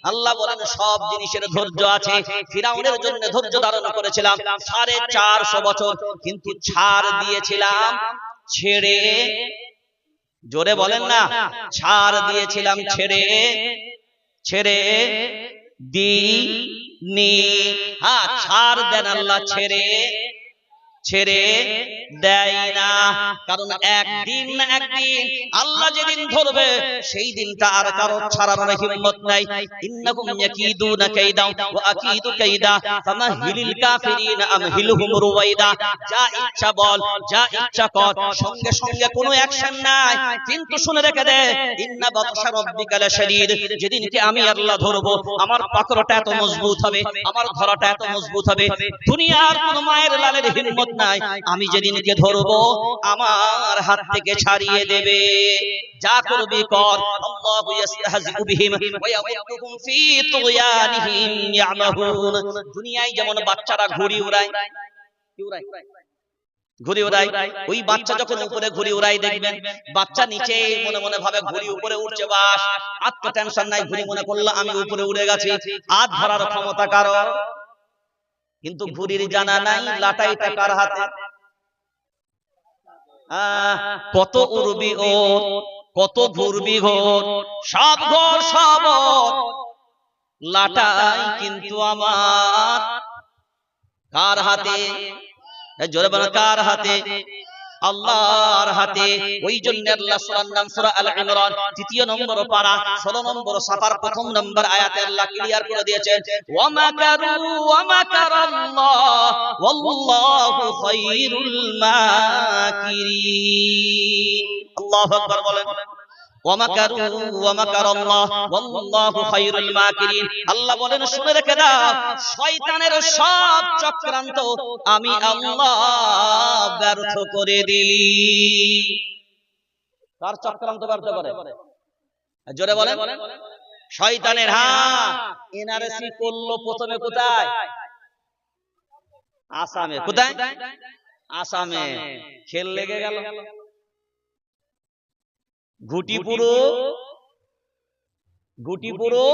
আল্লাহ বলেন সব জিনিসের ধৈর্য আছে। ফিরাউনের জন্য ধৈর্য ধারণ করেছিলাম 450 বছর, কিন্তু ছাড় দিয়েছিলাম ছেড়ে, জোরে বলেন না, ছাড় দিয়েছিলাম ছেড়ে দিনি। হ্যাঁ, ছাড় দেন আল্লাহ, ছেড়ে দেয় না। কারণ একদিন না একদিন আল্লাহ যেদিন ধরবে সেই দিনটা আর কারো ছাড়ানোর হিম্মত নাই। ইন্নাকুম ইয়াকিদুনা কাইদা ওয়া আকিদু কাইদা ফামাহিলিল কাফিরিনা আমহিলহুম রুওয়াইদা। যা ইচ্ছা বল, যা ইচ্ছা কর, সঙ্গে সঙ্গে কোনো অ্যাকশন নাই। কিন্তু শুনে রেখে দে, ইন্না বাতশা রাব্বিকা লাশাদীদ। যেদিনকে আমি আল্লাহ ধরবো, আমার পাকড়টা এত মজবুত হবে, আমার ধরাটা এত মজবুত হবে, দুনিয়ার কোন মায়ের লালের হিম্মত নাই। আমি যেদিনকে ধরবো আমার হাত থেকে ছাড়িয়ে দেবে। যা করবি কর। আল্লাহু ইস্তাহজিউ বিহিম ওয়া ইয়ামুদ্দুহুম ফি তুগয়ানিহিম ইয়ামাহুন। দুনিয়ায় যেমন বাচ্চারা ঘুড়ি উড়ায়, কি উড়ায়? ঘুড়ি উড়ায়। ওই বাচ্চা যখন উপরে ঘুড়ি উড়ায় দেখবেন, বাচ্চা নিচে মনে মনে ভাবে ঘুড়ি উপরে উঠছে, বাস আর তো টেনশন নাই। ঘুড়ি মনে করলো আমি উপরে উড়ে গেছি, আর ধরার ক্ষমতা কারো। কিন্তু ঘুড়ির জানা নাই লাটাইটা কার হাতে। কত উড়বি ওর, কত ঘুরবি ঘোর, সব ঘোর সব লাটাই কিন্তু আমার কার হাতে? জোরে বলেন কার হাতে? আল্লাহর হাতে। ওই জন্য আল্লাহ সূরার নাম সূরা আল ইমরান ৩য় নম্বর পারা ১৬ নম্বর সাফার ১ম নম্বর আয়াতে আল্লাহ ক্লিয়ার করে দিয়েছেন, ওয়া মাকারু ওয়া মাকারাল্লাহ ওয়াল্লাহু খায়রুল মাকিরিন। আল্লাহু আকবার বলেন। ওয়া মাকারু ওয়া মাকারাল্লাহ ওয়াল্লাহু খায়রুল মাকিরিন। আল্লাহ বলেন শুনে রেখে দাও, শয়তানের সব চক্রান্ত আমি আল্লাহ ব্যর্থ করে দিই। কার চক্রান্ত ব্যর্থ করে? জোরে বলেন। শয়তানের। হ্যাঁ, এনআরসি করলো প্রথমে কোথায়? আসামে। কোথায়? আসামে। খেল লেগে গেল। ঘুটি পুরো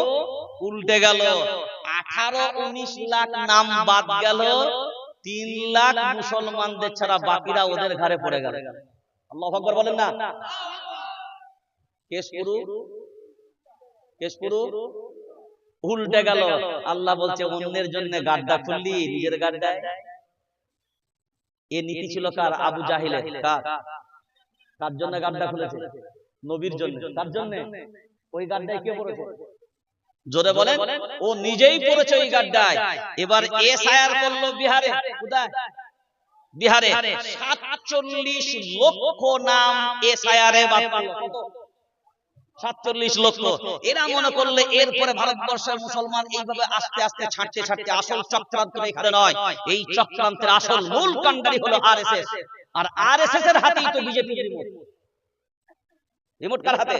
উল্টে গেল। 18-19 লাখ নাম বাদ গেল, 3 লাখ মুসলমানদের ছাড়া বাকিরা ওদের ঘাড়ে পড়ে গেল। আল্লাহু আকবার বলেন না। কেশপুরু উল্টে গেল। আল্লাহ বলছে অন্যের জন্য গাড্ডা খুললি, নিজের গাড্ডায়। এ নীতি ছিল কার? আবু জাহিলের। কার জন্য গাড্ডা খুলেছে? নবীর জন্য। কার জন্য? ওই গাড্ডায় কে পড়েছে? জোরে বলেন। ও নিজেই পড়েছে ওই গাড্ডায়। এবার এসআইআর করলো বিহারে। কোথায়? বিহারে 47 লক্ষ নাম এসআইআর এ বাদ পড়ল। 47 লক্ষ। এরা মনে করলে এরপরে ভারতবর্ষের মুসলমান এইভাবে আস্তে আস্তে ছাড়তে ছাড়তে, আসল চক্রান্ত এখানে নয়। এই চক্রান্তের আসল মূল কাণ্ডারি হলো আরএসএস। আর আরএসএস এর হাতেই তো বিজেপি রিমোট। রিমোট কার হাতে?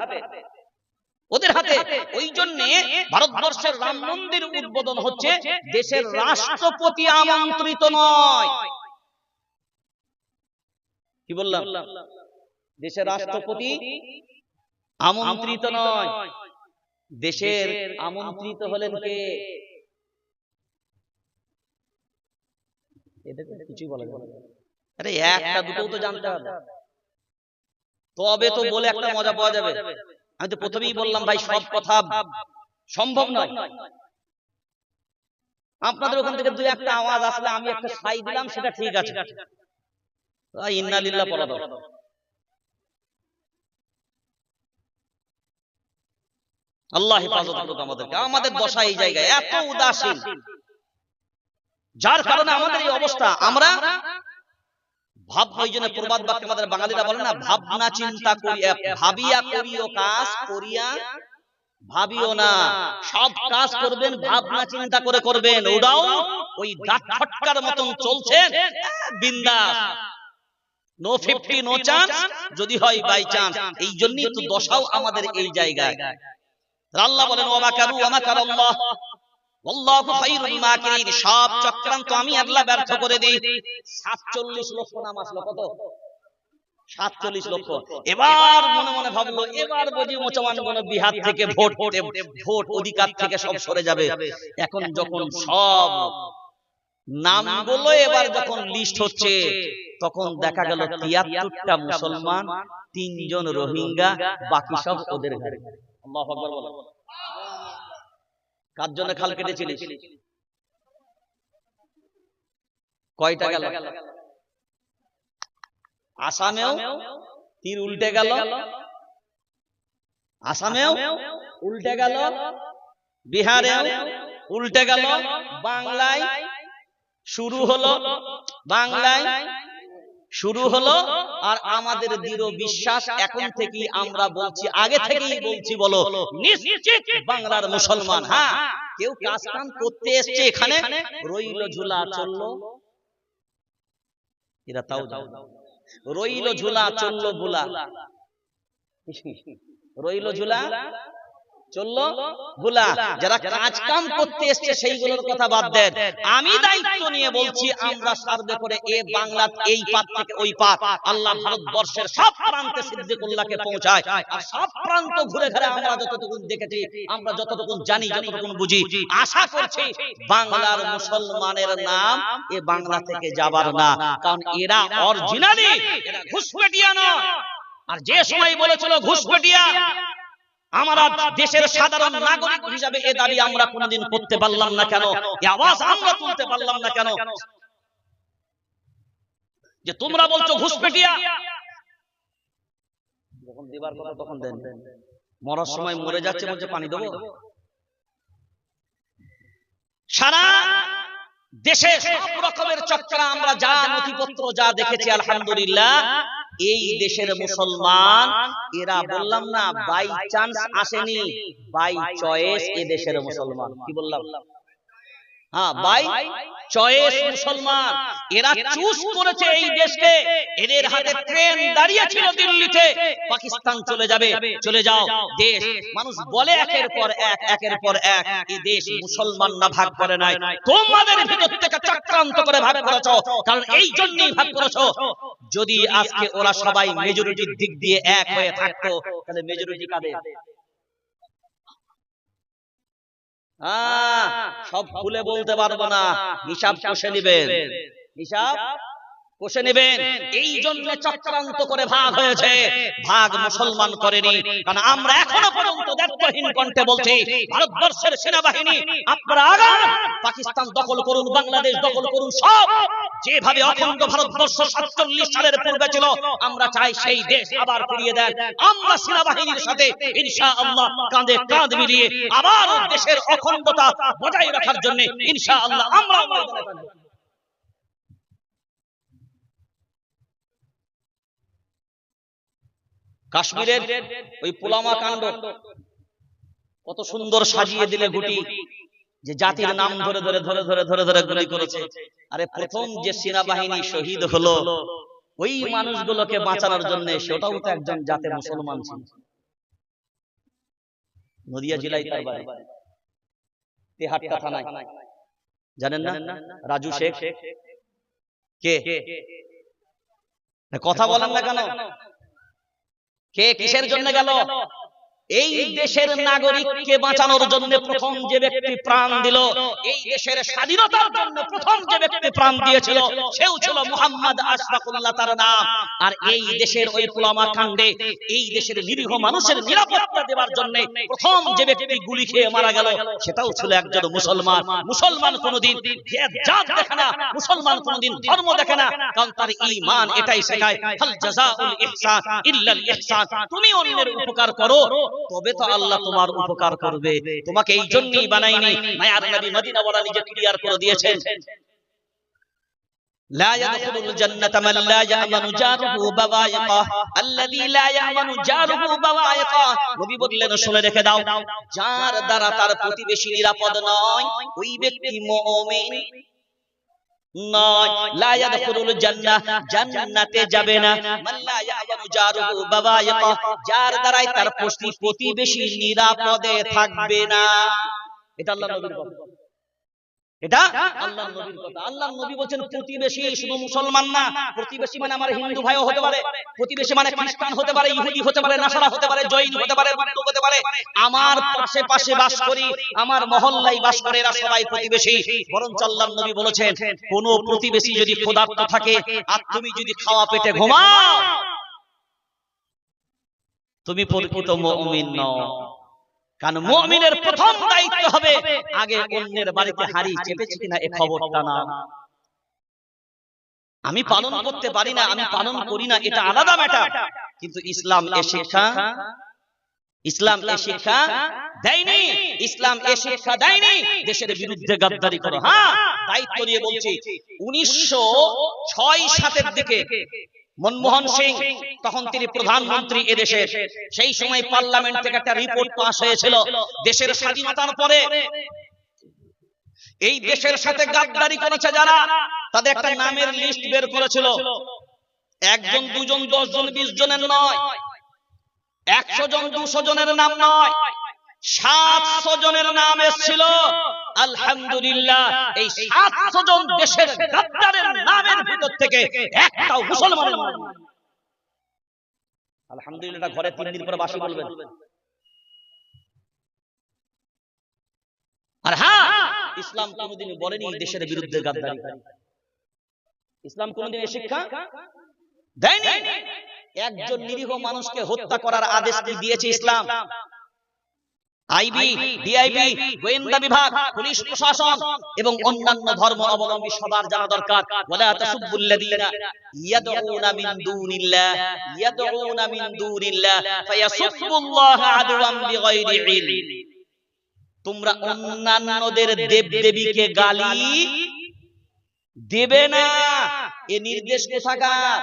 ওদের হাতে। ওই জন্য ভারতবর্ষের রাম মন্দির উদ্বোধন হচ্ছে, দেশের রাষ্ট্রপতি আমন্ত্রিত নয়। কি বললাম? দেশের রাষ্ট্রপতি আমন্ত্রিত নয়। দেশের আমন্ত্রিত হলেন কে? এটা কিছুই বলা যাবে না। আরে একটা দুটো তো জানতে হবে, তবে তো বলে একটা মজা পাওয়া যাবে। আমি তো প্রথমেই বললাম ভাই, সব কথা সম্ভব নয়। আপনাদের ওখান থেকে দুই একটা আওয়াজ আসলে আমি একটা সাই দিলাম, সেটা ঠিক আছে। ইন্না লিল্লাহ পড়া দাও। আল্লাহ হেফাজত করুক আমাদেরকে। আমাদের দশা এই জায়গায় এত উদাসীন, যার কারণে আমাদের এই অবস্থা। আমরা ভাববো, এই জন্য প্রবাদ বাক্যে আমাদের বাঙালিরা বলে না, ভাবনা চিন্তা করিয়া ভাবিয়া করিও কাজ, করিয়া ভাবিও না। সব কাজ করবেন ভাবনা চিন্তা করে করবেন। ওটাও ওই দাঁত ছটকার মতন চলছে, বিন্দাস, নো 50 নো চান্স, যদি হয় বাই চান্স। এই জন্যই তো দশাও আমাদের এই জায়গায়। আল্লাহ বলেন ওয়া মাকারু ওয়া মাকারাল্লাহ আল্লাহু খায়রুল মাকিরিন। সব চক্রান্ত আমি আল্লাহ ব্যর্থ করে দেই। 47 লক্ষ নাম আসলো। কত? 47 লক্ষ। এবার মনে মনে ভাবলো, এবার বুঝি মুসলমানগণ বিহার থেকে ভোট অধিকার থেকে সব সরে যাবে। এখন যখন সব নামগুলো এবার যখন লিস্ট হচ্ছে, তখন দেখা গেল 73টা মুসলমান, 3 জন রোহিঙ্গা, বাকি সব ওদের ঘরে। আল্লাহু আকবার বলো। কার জন্য খাল কেটেছিলিস? কয়টা গেল? আসামেও তীর উল্টে গেল, আসামেও উল্টে গেল, বিহারেও উল্টে গেল, বাংলায় শুরু হলো, বাংলায় শুরু হলো। আর আমাদের দৃঢ় বিশ্বাস এখন থেকেই আমরা বলছি, আগে থেকেই বলছি, বলো নিশ্চিত বাংলার মুসলমান। হ্যাঁ, কেউ কাজ কাম করতে এসছে এখানে, রইল ঝুলা চললো, এরা তাও রইল ঝুলা চললো বুলা, রইল ঝুলা চললো বুলা। যারা কাজ কাম করতে এসছে সেইগুলোর কথা বাদ দেন, আমি দায়িত্ব নিয়ে বলছি, আমরা সার্ভে করে এ বাংলা এই পাত থেকে ওই পাত আল্লাহ ভারতবর্ষের সব প্রান্তে সিদ্দিকুল্লাহকে পৌঁছায়। আর সব প্রান্ত ঘুরে ঘুরে আমরা যতটুকু দেখেছি, আমরা যতটুকু জানি, যতটুকু বুঝি, আশা করছি বাংলার মুসলমানের নাম এ বাংলা থেকে যাবার না। কারণ এরা অরিজিনালি, এরা ঘুষপেটিয়া নয়। আর যে সময় বলেছিল ঘুষপেটিয়া, আমরা দেশের সাধারণ নাগরিক হিসাবে এ দাবি আমরা কোনদিন করতে পারলাম না কেন, এই আওয়াজ আমরা তুলতে পারলাম না কেন যে তোমরা বলছো ঘুষপেটিয়া? যখন দিবার কথা তখন দেন, মরার সময় মরে যাচ্ছে বলছে পানি দেবো। সারা দেশে সব রকমের চক্করা আমরা যা নথিপত্র যা দেখেছি, আলহামদুলিল্লাহ এই দেশের মুসলমান এরা, বললাম না বাই চান্স আসেনি, বাই চয়েস এ দেশের মুসলমান। কি বললাম? হ্যাঁ, বাই চয়েস মুসলমান। এরা চুজ করেছে এই দেশকে। এদের হাতে ট্রেন দাঁড়িয়ে ছিল দিল্লিতে, পাকিস্তান চলে যাবে, চলে যাও দেশ। মানুষ বলে একের পর এক, একের পর এক, এই দেশ মুসলমান না ভাগ করে নাই, তোমাদের ভিতর থেকে চক্রান্ত করে ভাগ করেছো। কারণ এই জন্যই ভাগ করেছো, যদি আজকে ওরা সবাই মেজরিটির দিক দিয়ে এক হয়ে থাকতো, তাহলে মেজরিটি কাদের? সব খুলে বলতে পারবো না, হিসাব কষে নিবেন, হিসাব কষে নেবেন। এই জন্য চক্রান্ত করে ভাগ হয়েছে, ভাগ মুসলমান করেনি। কারণ আমরা এখনো পর্যন্ত দায়িত্বহীন কণ্ঠে বলছি, ভারতবর্ষের সেনাবাহিনী আপনারা আগান, পাকিস্তান দখল করুন, বাংলাদেশ দখল করুন, সব যেভাবে অখণ্ড ভারতবর্ষ 47 সালের পূর্বে ছিল, আমরা চাই সেই দেশ আবার ফিরিয়ে দেন। আমরা সেনাবাহিনীর সাথে ইনশাআল্লাহ কাঁধে কাঁধ মিলিয়ে আবার দেশের অখণ্ডতা বজায় রাখার জন্য ইনশাআল্লাহ আমরা ময়দানে থাকব। কাশ্মীরের ওই পুলওয়ামা কাণ্ড কত সুন্দর সাজিয়ে দিলে গুটি, যে জাতির নাম ধরে ধরে ধরে ধরে ধরে ধরে গুলি করেছে। আরে প্রথম যে সেনাবাহিনী শহীদ হলো, ওই মানুষগুলোকে বাঁচানোর জন্য, সেটাও তো একজন জাতের মুসলমান ছিল। নদিয়া জেলায় তার বাড়ি, তেহাট্টা থানায়, জানেন না? রাজু শেখ। কে কথা বলেন না কেন? কে কিসের জন্য গেল? এই দেশের নাগরিককে বাঁচানোর জন্য প্রথম যে ব্যক্তি প্রাণ দিল, এই দেশের স্বাধীনতার জন্য প্রথম যে ব্যক্তি প্রাণ দিয়েছিল, সেও ছিল মুহাম্মদ আশরাফুল্লাহ তার নাম। আর এই দেশের ওই পুলওয়ামা কাণ্ডে এই দেশের নিরীহ মানুষের নিরাপত্তা দেওয়ার জন্য প্রথম যে ব্যক্তি গুলি খেয়ে মারা গেল, সেটাও ছিল একজন মুসলমান। মুসলমান কোনদিন জাত দেখে না, মুসলমান কোনদিন ধর্ম দেখে না, কারণ তার ঈমান এটাই শেখায়, হাল জাযাউল ইহসান ইল্লাল ইহসান। তুমি অন্যের উপকার করো, তবে তো আল্লাহ তোমার উপকার করবে। তোমাকে এই জন্যই বানাইনি। মায়ার নবী মদিনা ওয়ালা নিজে ক্লিয়ার করে দিয়েছেন, লা ইয়াদখুলুল জান্নাতা মান লা ইয়ামানু জারুহু বাওয়াইকা, আল্লাযী লা ইয়ামানু জারুহু বাওয়াইকা। নবী বললেন, শুনে রেখে দাও, যার দ্বারা তার প্রতিবেশী নিরাপদ নয়, ওই ব্যক্তি মুমিন নয়। লা ইয়াদখুলুল জান্নাহ, জান্নাতে যাবে না। মান লা ইয়ামানু জারুহু বাওয়াইকা, যার দ্বারাই তার প্রতিবেশী নিরাপদে থাকবে না। এটা আল্লাহর নবীর কথা, এটা আল্লাহর নবীর কথা। আল্লাহর নবী বলেন প্রতিবেশী শুধু মুসলমান না, প্রতিবেশী মানে আমার হিন্দু ভাইও হতে পারে, প্রতিবেশী মানে খ্রিস্টান হতে পারে, ইহুদি হতে পারে, নাসারা হতে পারে, জৈন হতে পারে, বৌদ্ধ হতে পারে। আমার পাশে পাশে বাস করি, আমার মহল্লায় বাস করে, এরা সবাই প্রতিবেশী। বরং আল্লাহর নবী বলেছেন, কোন প্রতিবেশী যদি ক্ষুধার্ত থাকে আর তুমি যদি খাওয়া পেটে ঘুমাও, তুমি প্রকৃত মুমিন নও। কারণ মুমিনের প্রথম দায়িত্ব হবে আগে অন্যের বাড়িতে হাড়ি চেপেছে কিনা এ খবরটা না। আমি পালন করতে পারি না, আমি পালন করি না, এটা আলাদা ম্যাটার। কিন্তু ইসলাম এ শিক্ষা দেয়নি। ইসলাম এ শিক্ষা দেয়নি দেশের বিরুদ্ধে গাদ্দারি করো। হ্যাঁ, দায়িত্ব নিয়ে বলছি, 1906-7 দিকে মনমোহন সিং, তখন তিনি প্রধানমন্ত্রী এদেশের, সেই সময় পার্লামেন্ট থেকে একটা রিপোর্ট পাস হয়েছিল, দেশের স্বাধীনতার পরে এই দেশের সাথে গাদ্দারি করেছে যারা, তাদের একটা নামের লিস্ট বের করেছিল। 1 জন 2 জন 10 জন 20 জনের নয়, 100 জন 200 জনের নাম নয়, 700 জনের নাম এসেছিল। আলহামদুলিল্লাহ, এই 700 জন দেশের গাদ্দারের নামের ভিতর থেকে একটাও মুসলমানের নাম নেই। আলহামদুলিল্লাহ, ঘরে 3 দিন পরে বাসি বলবেন। আর হ্যাঁ, ইসলাম কোনদিন বলেনি দেশের বিরুদ্ধে গাদ্দারি। ইসলাম কোনদিন এই শিক্ষা দেয়নি। একজন নিরীহ মানুষকে হত্যা করার আদেশ দিয়েছে ইসলাম। আইবি, ডিআইবি, গোয়েন্দা বিভাগ, পুলিশ প্রশাসন এবং অন্যান্য ধর্ম অবলম্বী সবার জানা দরকার। ওয়ালা তাসুবুল্লাযীনা ইয়াদউনা মিন দুনিল্লাহ ফায়াসুবুল্লাহ আদওয়ান বিগাইরি ইলম। তোমরা অন্যান্যদের দেবদেবীকে গালি দেবে না, এ নির্দেশ কোথাকার?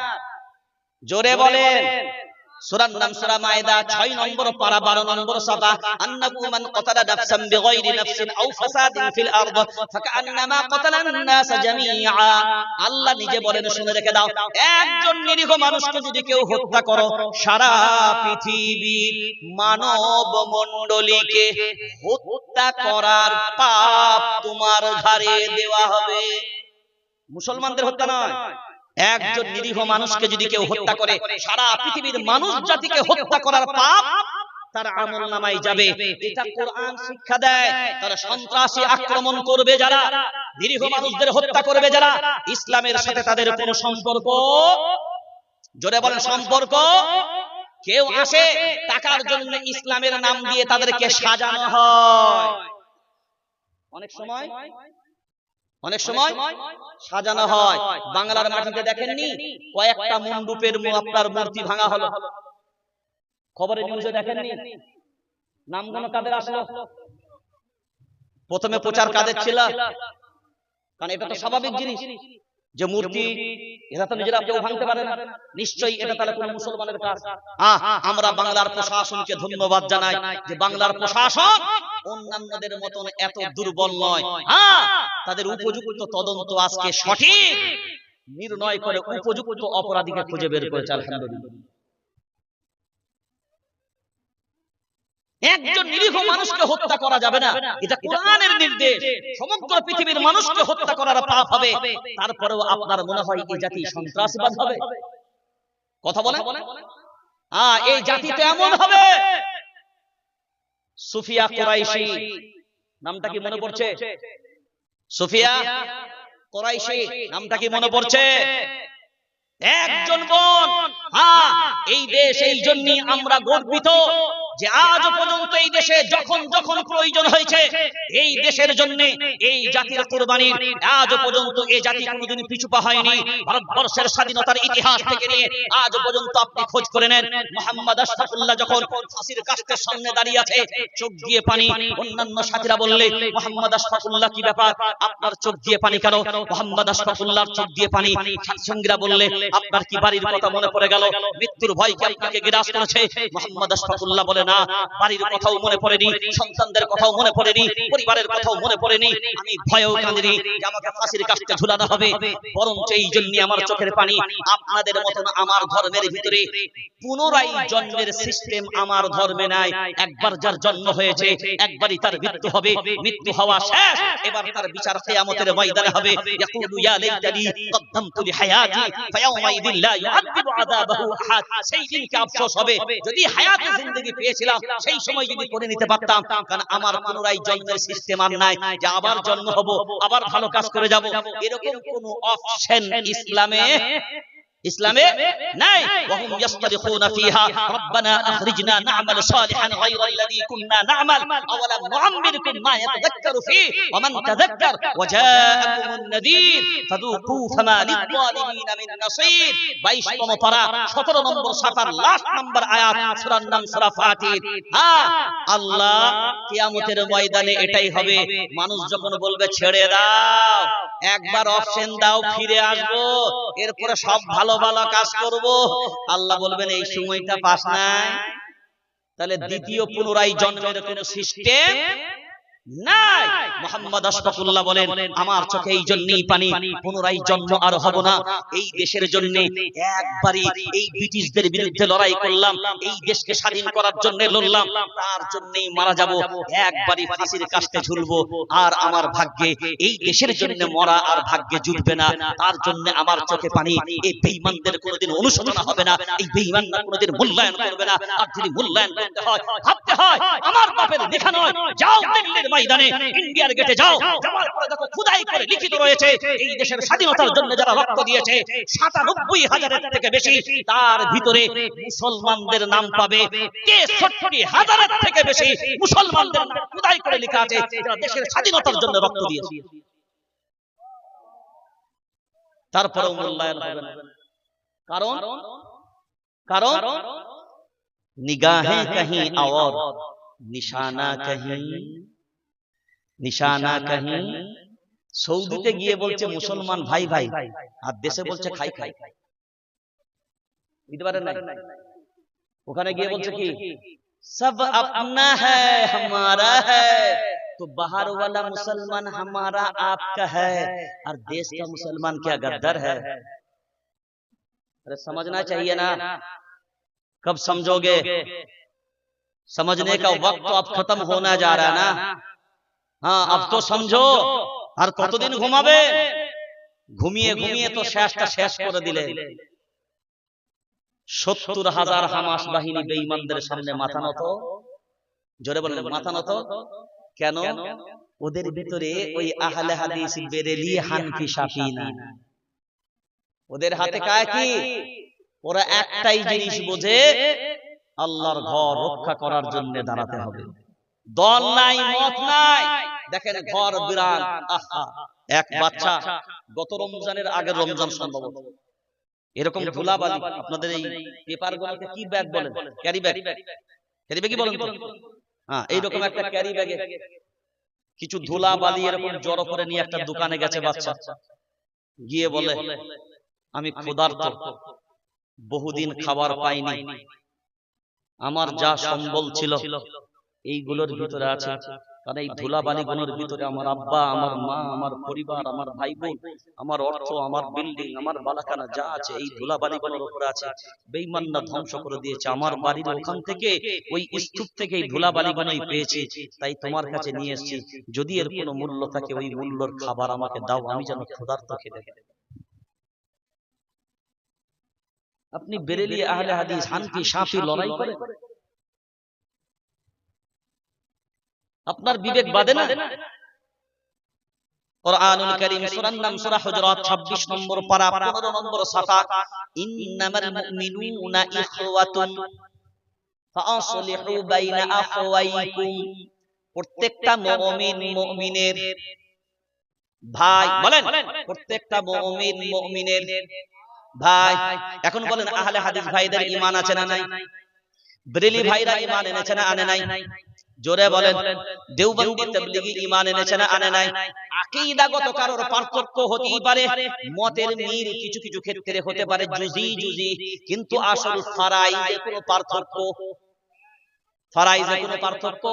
জোরে বলেন। সূরার নাম সূরা মায়েদা 6 নম্বর পারা 12 নম্বর সাফা। আন্নাহু মান কাতালা নাফসান বিগাইরি নাফসিন আও ফাসাদিন ফিল আরদ ফাকান্নামা কাতালান নাস জামিআ। আল্লাহ নিজে বলেন, শুনে রেখে দাও, একজন নিরীহ মানুষকে যদি কেউ হত্যা করো, সারা পৃথিবীর মানব মণ্ডলীকে হত্যা করার পাপ তোমার ঘাড়ে দেওয়া হবে। মুসলমানদের হত্যা নয়, একজন নিরীহ মানুষকে যদি কেউ হত্যা করে, সারা পৃথিবীর মানুষ জাতিকে হত্যা করার পাপ তার আমলনামায় যাবে। এটা কোরআন শিক্ষা দেয়। তারা সন্ত্রাসী আক্রমণ করবে যারা, নিরীহ মানুষদের হত্যা করবে যারা, ইসলামের সাথে তাদের কোনো সম্পর্ক, জোরে বলেন সম্পর্ক, কেউ আসে টাকার জন্য ইসলামের নাম দিয়ে তাদেরকে সাজানো হয়। অনেক সময় সাজানো হয়। বাংলার মাটিতে দেখেননি কয়েকটা মণ্ডপের আপনার মূর্তি ভাঙা হলো, খবরে নিউজে দেখেননি? নামগুলো কাদের আসলো? প্রথমে প্রচার কাদের ছিল? কারণ এটা তো স্বাভাবিক জিনিস যে মূর্তি এরা তো নিজেরা কেউ ভাঙতে পারে না, নিশ্চয়ই এটা তাহলে কোন মুসলমানের কাজ। আমরা বাংলার প্রশাসনকে ধন্যবাদ জানাই যে বাংলার প্রশাসন অন্যান্যদের মতন এত দুর্বল নয়। তাদের উপযুক্ত তদন্ত আজকে সঠিক নির্ণয় করে উপযুক্ত অপরাধীকে খুঁজে বের করেছে, আলহামদুলিল্লাহ। একজন নিরীহ মানুষকে হত্যা করা যাবে না, এটা কোরআনের নির্দেশ। সমগ্র পৃথিবীর মানুষকে হত্যা করার পাপ হবে। তারপরেও আপনার মনে হয় এই জাতি সন্ত্রাসবাদ হবে? কথা বলেন। এই জাতি তো এমন হবে। সুফিয়া কুরাইশি নামটা কি মনে পড়ছে? সুফিয়া কুরাইশি নামটা কি মনে পড়ছে? একজন বোন। এই দেশ এই জন্যই আমরা গর্বিত যে আজ পর্যন্ত এই দেশে যখন যখন প্রয়োজন হয়েছে এই দেশের জন্য এই জাতির কুরবানির, আজ পর্যন্ত এই জাতি কোনোদিন পিছুপা হয়নি। ভারতবর্ষের স্বাধীনতার ইতিহাস থেকে নিয়ে আজ পর্যন্ত আপনি খোঁজ করে নেন, মুহাম্মদ আশরাফুল্লাহ যখন ফাঁসির কাস্টের সামনে দাঁড়িয়ে আছে, চোখ দিয়ে পানি। অন্যান্য সাথীরা বললে, মুহাম্মদ আশরাফুল্লাহ কি ব্যাপার, আপনার চোখ দিয়ে পানি কেন? মুহাম্মদ আশরাফুল্লাহর চোখ দিয়ে পানি। সঙ্গীরা বললে, আপনার কি বাড়ির কথা মনে পড়ে গেল? মৃত্যুর ভয় কি আপনাকে গ্রাস করেছে? মুহাম্মদ আশরাফুল্লাহ বলে, না, বাড়ির কথাও মনে পড়েনি, সন্তানদের কথাও মনে পড়েনি, পরিবারের কথাও মনে পড়েনি, আমি ভয়েও কাঁদিনি যে আমাকে ফাঁসির কাস্টে ঝুলানো হবে। বরঞ্চ এই জন্য আমার চোখের পানি। আপনাদের মতন আমার ধর্মের ভিতরে পুনরায় জন্মের সিস্টেম আমার ধর্মে নাই। একবার যার জন্ম হয়েছে একবারই তার মৃত্যু হবে, মৃত্যু হওয়া শেষ, এবার তার বিচার কিয়ামতের ময়দানে হবে। ইয়াকুলু ইয়া লাইতানি কদ্দামতু লিহায়াতি ফায়াউমাইযিন লা ইউআযযিবু আযাবাহু আহাদ। সেই দিনকে আফসোস হবে যদি হায়াতে জিন্দেগি পেয়েছিলাম সেই সময় যদি করে নিতে পারতাম। কারণ আমার পুনরায় জন্মের সিস্টেম আর নাই যে আবার জন্ম হব, আবার ভালো কাজ করে যাব, এরকম কোন অপশন ইসলামে ইসলামে নাই। ওয়াহুম ইয়াসতারিখুনা ফিহা রব্বানা আখরিজনা না'মাল সালিহান গায়রাল্লাযী কুননা না'মাল আওয়ালাম নুআম্মিরকুম মা ইয়াতাযাক্কারু ফীহি ওয়া মান তাযাক্কার ওয়া জাআকুমুন নাযীর ফাযুকু ফামা লিয-যালিমিনা মিন নাসীর। 22 তম পারা 17 নম্বর সাফার লাস্ট নম্বর আয়াত, সূরার নাম সূরা ফাতির। আল্লাহ কিয়ামতের ময়দানে এটাই হবে, মানুষ যখন বলবে ছেড়ে দাও, একবার অপশন দাও, ফিরে আসবো, এরপরে সব ভালো ভালো কাজ করব, আল্লাহ বলবেন এই সময়টা পাস নাই। তাহলে দ্বিতীয় পুনরায় জন্মের কোন সিস্টেম নাই। মুহাম্মদ আশফাকুল্লাহ বলেন, আমার চোখে এই জন্যই পানি, পুনরায় জন্ম আর হব না। এই দেশের জন্য একবারই এই ব্রিটিশদের বিরুদ্ধে লড়াই করলাম, এই দেশকে স্বাধীন করার জন্য লড়লাম, তার জন্যই মারা যাব, একবারই ফাঁসির কাস্তে ঝুলবো। আর আমার ভাগ্যে এই দেশের জন্য মরা আর ভাগ্যে জুটবে না, তার জন্য আমার চোখে পানি। এই বেঈমানদের কোনোদিন অনুশোচনা হবে না, এই বেঈমানরা কোনোদিন মূল্যায়ন করবে না। আর যদি মূল্যায়ন করতে হয়, ভাবতে হয়, আমার বাপের লেখা নয়, যাও দিল্লির ময়দানে, ইন্ডিয়ার গেটে যাও, যাওয়ার পরে দেখো খোদাই করে লিখিত রয়েছে এই দেশের স্বাধীনতার জন্য যারা রক্ত দিয়েছে ৯৭,০০০ থেকে বেশি, তার ভিতরে মুসলমানদের নাম পাবে ৬৩,০০০ থেকে বেশি মুসলমানদের নাম খোদাই করে লেখা আছে যারা দেশের স্বাধীনতার জন্য রক্ত দিয়েছে। তারপরেও মূল্যায়ন হবে না, কারণ নিগাহে কहीं और নিশানা কहीं। সৌদিতে গিয়ে বলছে মুসলমান ভাই ভাই, আর দেশে বলছে খাই খাই। বুঝতে পারেন না? ওখানে গিয়ে বলছে কি সব আপনা হ্যায় হামারা হ্যায়, तो बाहर वाला मुसलमान हमारा आपका है, और देश का मुसलमान क्या गद्दार है? अरे समझना चाहिए ना, कब समझोगे? समझने का वक्त तो अब खत्म होना जा रहा है ना। हाँ, अब तो समझो। আর কতদিন ঘুমাবে? ঘুমিয়ে ঘুমিয়ে তো শেষটা শেষ করে দিলে। ৭০,০০০ হামাস বাহিনী বেঈমানদের সামনে মাথা নত। জোরে বলেন মাথা নত কেন? ওদের ভিতরে ওই আহলে হাদিস বেরেলি হানফি শাফি না, ওদের হাতে কায় কি? ওরা একটাই জিনিস বোঝে, আল্লাহর ঘর রক্ষা করার জন্য দাঁড়াতে হবে। দল নাই, মত নাই। দেখেন ঘর বিরান, আহা, এক বাচ্চা গত রমজানের আগের রমজান সম্ভবত এরকম ধুলাবালি, আপনাদের এই পেপার গুলোকে কি ব্যাগ বলেন? ক্যারি ব্যাগ, ক্যারি ব্যাগই বলেন তো? হ্যাঁ, এইরকম একটা ক্যারি ব্যাগে কিছু ধুলাবালি এরকম জড়ো করে নিয়ে একটা দোকানে গেছে বাচ্চা, গিয়ে বলে আমি ক্ষুধার্ত, বহুদিন খাবার পাইনি, আমার যা সম্বল ছিল এইগুলোর ভিতরে আছে, কারণ এই ধুলাবালি গুলোর ভিতরে আমার আব্বা, আমার মা, আমার পরিবার, আমার ভাই বোন, আমার অর্থ, আমার বিল্ডিং, আমার বালাখানা যা আছে এই ধুলাবালি গুলোর উপরে আছে। বেঈমানরা ধ্বংস করে দিয়েছে আমার বাড়ির ওখান থেকে, ওই স্তূপ থেকে এই ধুলাবালি গুলোই পেয়েছি, তাই তোমার কাছে নিয়ে এসেছি, যদি এর কোনো মূল্য থাকে ওই মূল্যর খাবার আমাকে দাও, আমি যেন ক্ষুধার্ত খেতে পারি। আপনি বেরেলি আহলে হাদিস হানফি শাফি লড়াই করে, আপনার বিবেক বাদে না? কুরআনুল কারীম সূরার নাম সূরা হুজুরাত 26 নম্বর পারা 15 নম্বর সাফা, ইন্নামাল মুমিনুনা ইখওয়াতুন ফাআসলিহু বাইনা আখওয়াইকুম। প্রত্যেকটা মুমিন মুমিনের ভাই, বলেন প্রত্যেকটা মুমিন মুমিনের ভাই। এখন বলেন আহলে হাদিস ভাইদের ঈমান আছে না নাই? বেরেলি ভাইরা ঈমান এনেছে না আনে নাই? জোরে বলেন। দেওবন্দি তাবলীগী ঈমান এনেছে না আনে নাই? আকীদাগত কারোর পার্থক্য হতেই পারে, মতের মিল কিছু কিছু ক্ষেত্রে হতে পারে জুজি জুজি, কিন্তু আসল ফারাইজে কোনো পার্থক্য, ফারাইজে কোনো পার্থক্য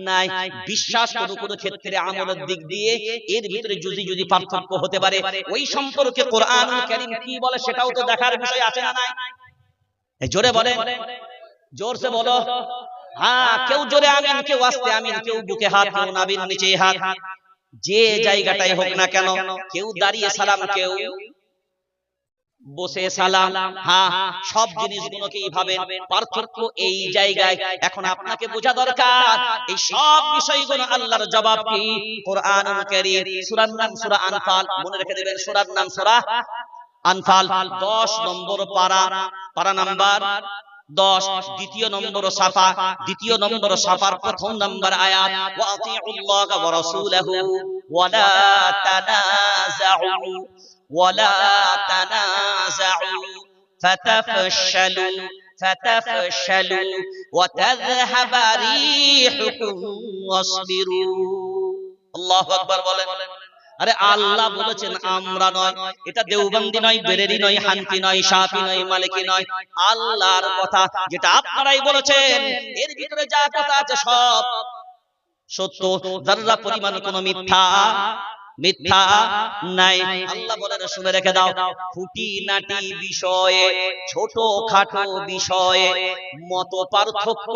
নাই। বিশ্বাস কোনো ক্ষেত্রে আমলের দিক দিয়ে এর ভিতরে জুজি জুজি পার্থক্য হতে পারে। ওই সম্পর্কে কোরআনুল কারীম কি বলে সেটাও তো দেখার বিষয় আছে না নাই? জোরে বলেন, জোরসে বলো। হ্যাঁ, কেউ জোরে আমিন, কেউ আস্তে আমিন, কেউ বুকে হাত, কেউ নাভির নিচে হাত, যে জায়গাটাই হোক না কেন, কেউ দাঁড়িয়ে সালাম, কেউ বসে সালাম। হ্যাঁ, সব জিনিসগুলোকেই ভাবেন, পার্থক্য এই জায়গায়। এখন আপনাকে বোঝা দরকার এই সব বিষয়গুলো আল্লাহর জবাব কি? কোরআনুল কারীম, সূরার নাম সূরা আনফাল, মনে রেখে দিবেন, সূরার নাম সূরা আনফাল 10 নম্বর পারা, পারা নাম্বার 10, দ্বিতীয় নম্বর সাফা, দ্বিতীয় নম্বর সাফার প্রথম নম্বর আয়াত, ওয়া আতিউল্লাহ ওয়া রাসূলাহু ওয়া লা তানাযাউ ফাতাফশালু ওয়া তাযহাবা রিহুকুম ওয়াসবিরু। আল্লাহু আকবার বলেন। আরে আল্লাহ বলেছেন, আমরা নয়, এটা দেওবন্দি নয়, বেরেলি নয়, হানফি নয়, শাফি নয়, মালিকি নয়, আল্লাহর কথা, যেটা আপনারাই বলেছেন এর ভিতরে যা কথা আছে সব সত্য, যারা পরিমাণ কোনো মিথ্যা নাই। আল্লাহ বলেন, শুনে রেখে দাও, খুঁটিনাটি বিষয়ে, ছোট খাটো বিষয়ে মত পার্থক্য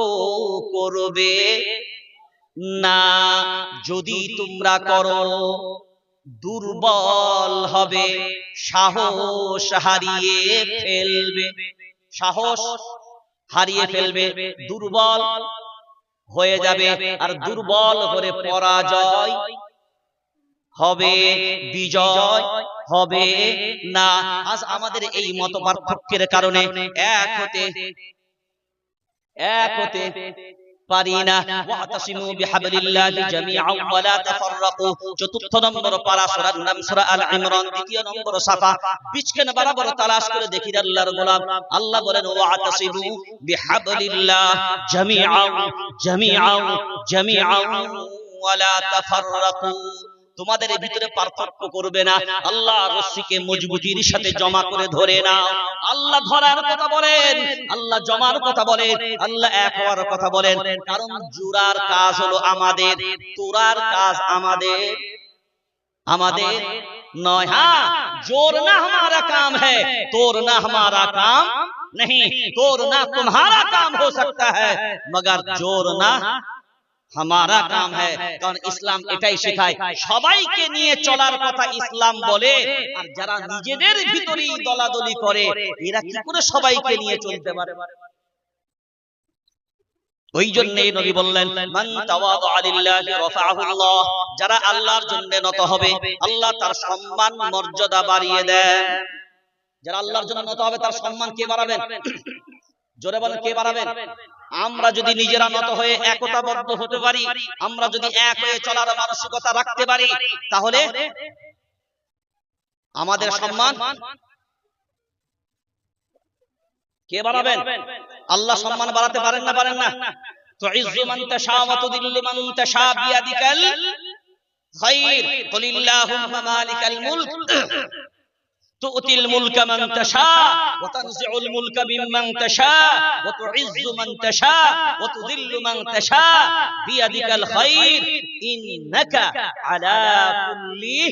করবে না। যদি তোমরা করো দুর্বল হবে, সাহস হারিয়ে ফেলবে, সাহস হারিয়ে ফেলবে, দুর্বল হয়ে যাবে, আর দুর্বল করে পরাজয় হবে, বিজয় হবে না। আজ আমাদের এই মত পার্থক্যের কারণে এক হতে পারি না। ওয়াতাসিমু বিহাবলিল্লাহি জামিআন ওয়া লা তাফাররাকু, চতুর্থ নম্বর পারা, সূরার নাম সূরা আল ইমরান, দ্বিতীয় নম্বর সাফা। বিচকেন বরাবর তালাশ করে দেখি আল্লাহর গোলাম, আল্লাহ বলেন, ওয়াতাসিমু বিহাবলিল্লাহ জামিআন ওয়া লা তাফাররাকু, তোমাদের ভিতরে পার্থক্য করবে না, আল্লাহ রস্সিকে মজবুতির সাথে জমা করে ধরে নাও। আল্লাহ ধরার কথা বলেন, আল্লাহ জমার কথা বলেন, আল্লাহ এক হওয়ার কথা বলেন, কারণ জোড়ার কাজ হলো আমাদের, তোরার কাজ আমাদের নয়। হ্যাঁ, जोड़ना हमारा काम है, तोड़ना हमारा काम नहीं, तोड़ना तुम्हारा काम हो सकता है मगर जोड़ना हमारा काम है। কারণ ইসলাম এটাই শেখায়, সবাইকে নিয়ে চলার কথা ইসলাম বলে, আর যারা নিজেদের ভিতরেই দলাদলি করে এরা কি করে সবাইকে নিয়ে চলতে পারে? ওই জন্যই নবী বললেন, মান তাওয়াদা লিল্লাহি রাফাআহু আল্লাহ, যারা আল্লাহর জন্য নত হবে আল্লাহ তার সম্মান মর্যাদা বাড়িয়ে দেন। যারা আল্লাহর জন্য নত হবে তার সম্মান কে বাড়াবেন? জোরে বলেন, কে বাড়াবেন? আমরা যদি নিজেরা নত হয়ে একতাবদ্ধ হতে পারি, আমরা যদি এক হয়ে চলার মানসিকতা রাখতে পারি, তাহলে আমাদের সম্মান কে বাড়াবেন? আল্লাহ সম্মান বাড়াতে পারেন না? পারেন না? তুইজ্জু মান তাশা ওয়া তুযিল্লু মান তাশা বিয়াদিকাল খায়র, কুলিল্লাহুম্মা মালিকাল মুলক তু'তিল মুলকা মান তাশা ওয়া তানজিউল মুলকা মিম্মান তাশা ওয়া তুইজ্জু মান তাশা ওয়া তুযিল্লু মান তাশা বিয়াদিকাল খায়র ইন্নাকা আলা কুল্লি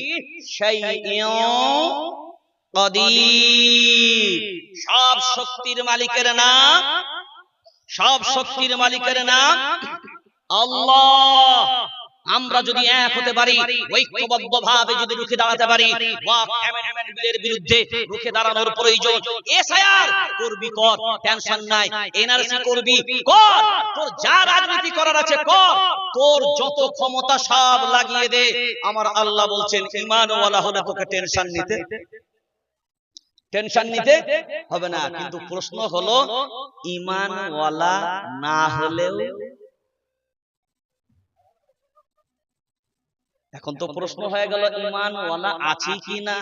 শাইইন কাদির। সব শক্তির মালিকের নাম, সব শক্তির মালিকের নাম আল্লাহ। আমরা যদি এক হতে পারি, ঐক্যবদ্ধভাবে যদি রুখে দাঁড়াতে পারি, ওয়াক অ্যামেন্ডমেন্ট বিলের বিরুদ্ধে রুখে দাঁড়ানোর প্রয়োজন, এসআইআর করবি কর, টেনশন নাই, এনআরসি করবি কর, তোর যা রাজনীতি করার আছে কর, তোর যত ক্ষমতা সব লাগিয়ে দে। আমার আল্লাহ বলছেন, ঈমানওয়ালা হলে তোকে টেনশন নিতে হবে না। কিন্তু প্রশ্ন হলো, ঈমানওয়ালা না হলেও, এখন তো প্রশ্ন হয়ে গেল ঈমানওয়ালা আছে কি না।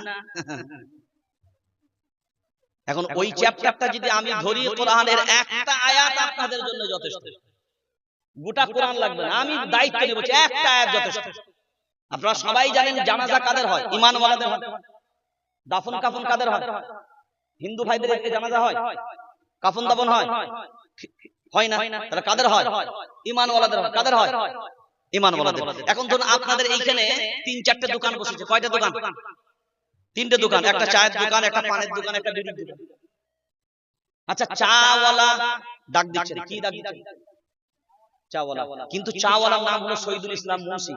এখন ওই চ্যাপ্টারটা যদি আমি ধরি, কোরআনের একটা আয়াত আপনাদের জন্য যথেষ্ট, গোটা কোরআন লাগবে না, আমি দায়িত্ব নেব, একটা আয়াত যথেষ্ট। আপনারা সবাই জানেন জানাজা কাদের হয়? ঈমানওয়ালাদের হয়। দাফন কাফন কাদের হয়? হিন্দু ভাইদের এতে জানাজা হয়, কাফন দাফন হয় না? তাহলে কাদের হয়? ঈমানওয়ালাদের হয়। কাদের হয়? ঈমানওয়ালাদের। এখন ধরুন আপনাদের এইখানে 3-4টে দোকান বসেছে। কয়টা দোকান? 3টে দোকান, একটা চায়ের দোকান, একটা পানের দোকান, একটা বিড়ির দোকান। আচ্ছা, চাওয়ালা ডাক দিচ্ছেন, কি ডাক দিচ্ছেন? চাওয়ালা। কিন্তু চাওয়ালার নাম হলো শহীদুল ইসলাম মুন্সি,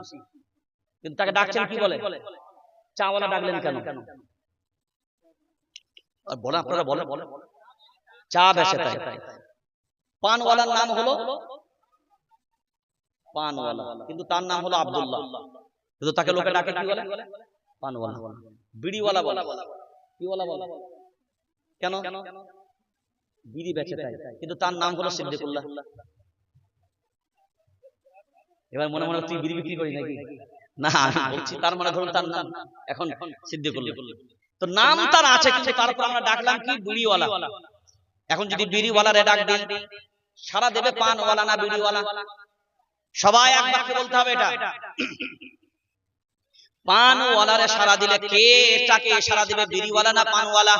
কিন্তু তাকে ডাকছেন কি বলে? চাওয়ালা ডাকলেন কেন? বলে, আপনারা বলে চা বেচে তাই। পানওয়ালার নাম হলো পানওয়ালা, কিন্তু তার নাম হলো আব্দুল্লাহ, কিন্তু তাকে লোকে ডাকে কি বলে? পানওয়ালা। বিড়িওয়ালা বলে, কি ওয়ালা বলে? কেন? বিড়ি বেচে তাই, কিন্তু তার নাম হলো সিদ্দিকুল্লাহ। এবার মনে মনে তুই বিড়ি বিক্রি করি নাকি? না, আমি বলছি তার মানে ধরুন তার নাম এখন সিদ্দিকুল্লাহ, তো নাম তার আছে, কিন্তু তারপর আমরা ডাকলাম কি বিড়িওয়ালা। এখন যদি বিড়িওয়ালারে ডাক দিন, সারা দেবে পানওয়ালা না বিড়িওয়ালা? সবাই এক বাক্যে বলতে হবে এটা। পানওয়ালারে সারা দিলে কে এটাকে সারা দিবে, বিড়িওয়ালা না পানওয়ালা?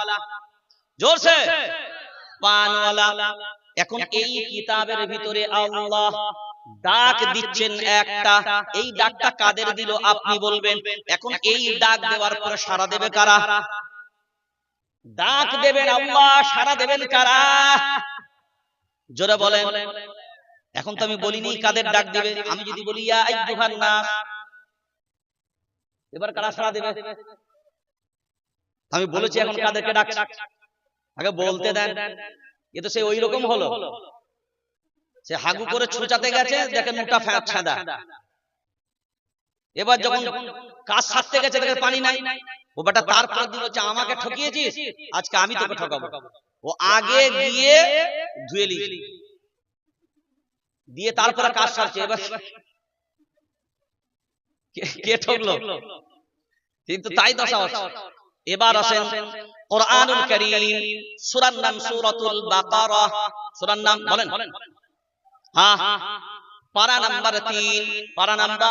জোরসে পানওয়ালা। এখন এই কিতাবের ভিতরে আল্লাহ ডাক দিচ্ছেন একটা, এই ডাকটা কাদের দিল আপনি বলবেন। এখন এই ডাক দেওয়ার পরে সারা দেবে কারা? ডাক দেবেন আল্লাহ, সারা দেবেন কারা? জোরে বলেন। এখন তো আমি বলিনি কাদের ডাক দিবে। আমি যদি বলি ইয়া আইয়ুহান নাস, এবার কারা সারা দেবে? আমি বলেছি এখন কাদেরকে ডাকছে, আগে বলতে দেন। এ তো সে ওই রকম হলো, সে হাগু করে ছুচাতে গেছে, দেখে মোটা ফ্যাট ছাদা। এবার যখন কাজ সারতে গেছে দেখে পানি নাই, ও বেটা তারপর দিন হচ্ছে আমাকে ঠকিয়েছিস, আজকে আমি তোকে ঠকাবো। ও আগে গিয়ে ধুয়ে দিয়ে তারপরে কাজ সারছে। এবার কে ঠকলো? কিন্তু তাই দশা হচ্ছে। এবার আসেন কোরআনুল কারীম, সূরার নাম সূরাতুল বাকারা। সূরার নাম বলেন? হ্যাঁ, পারা নাম্বার 3, পারা নাম্বার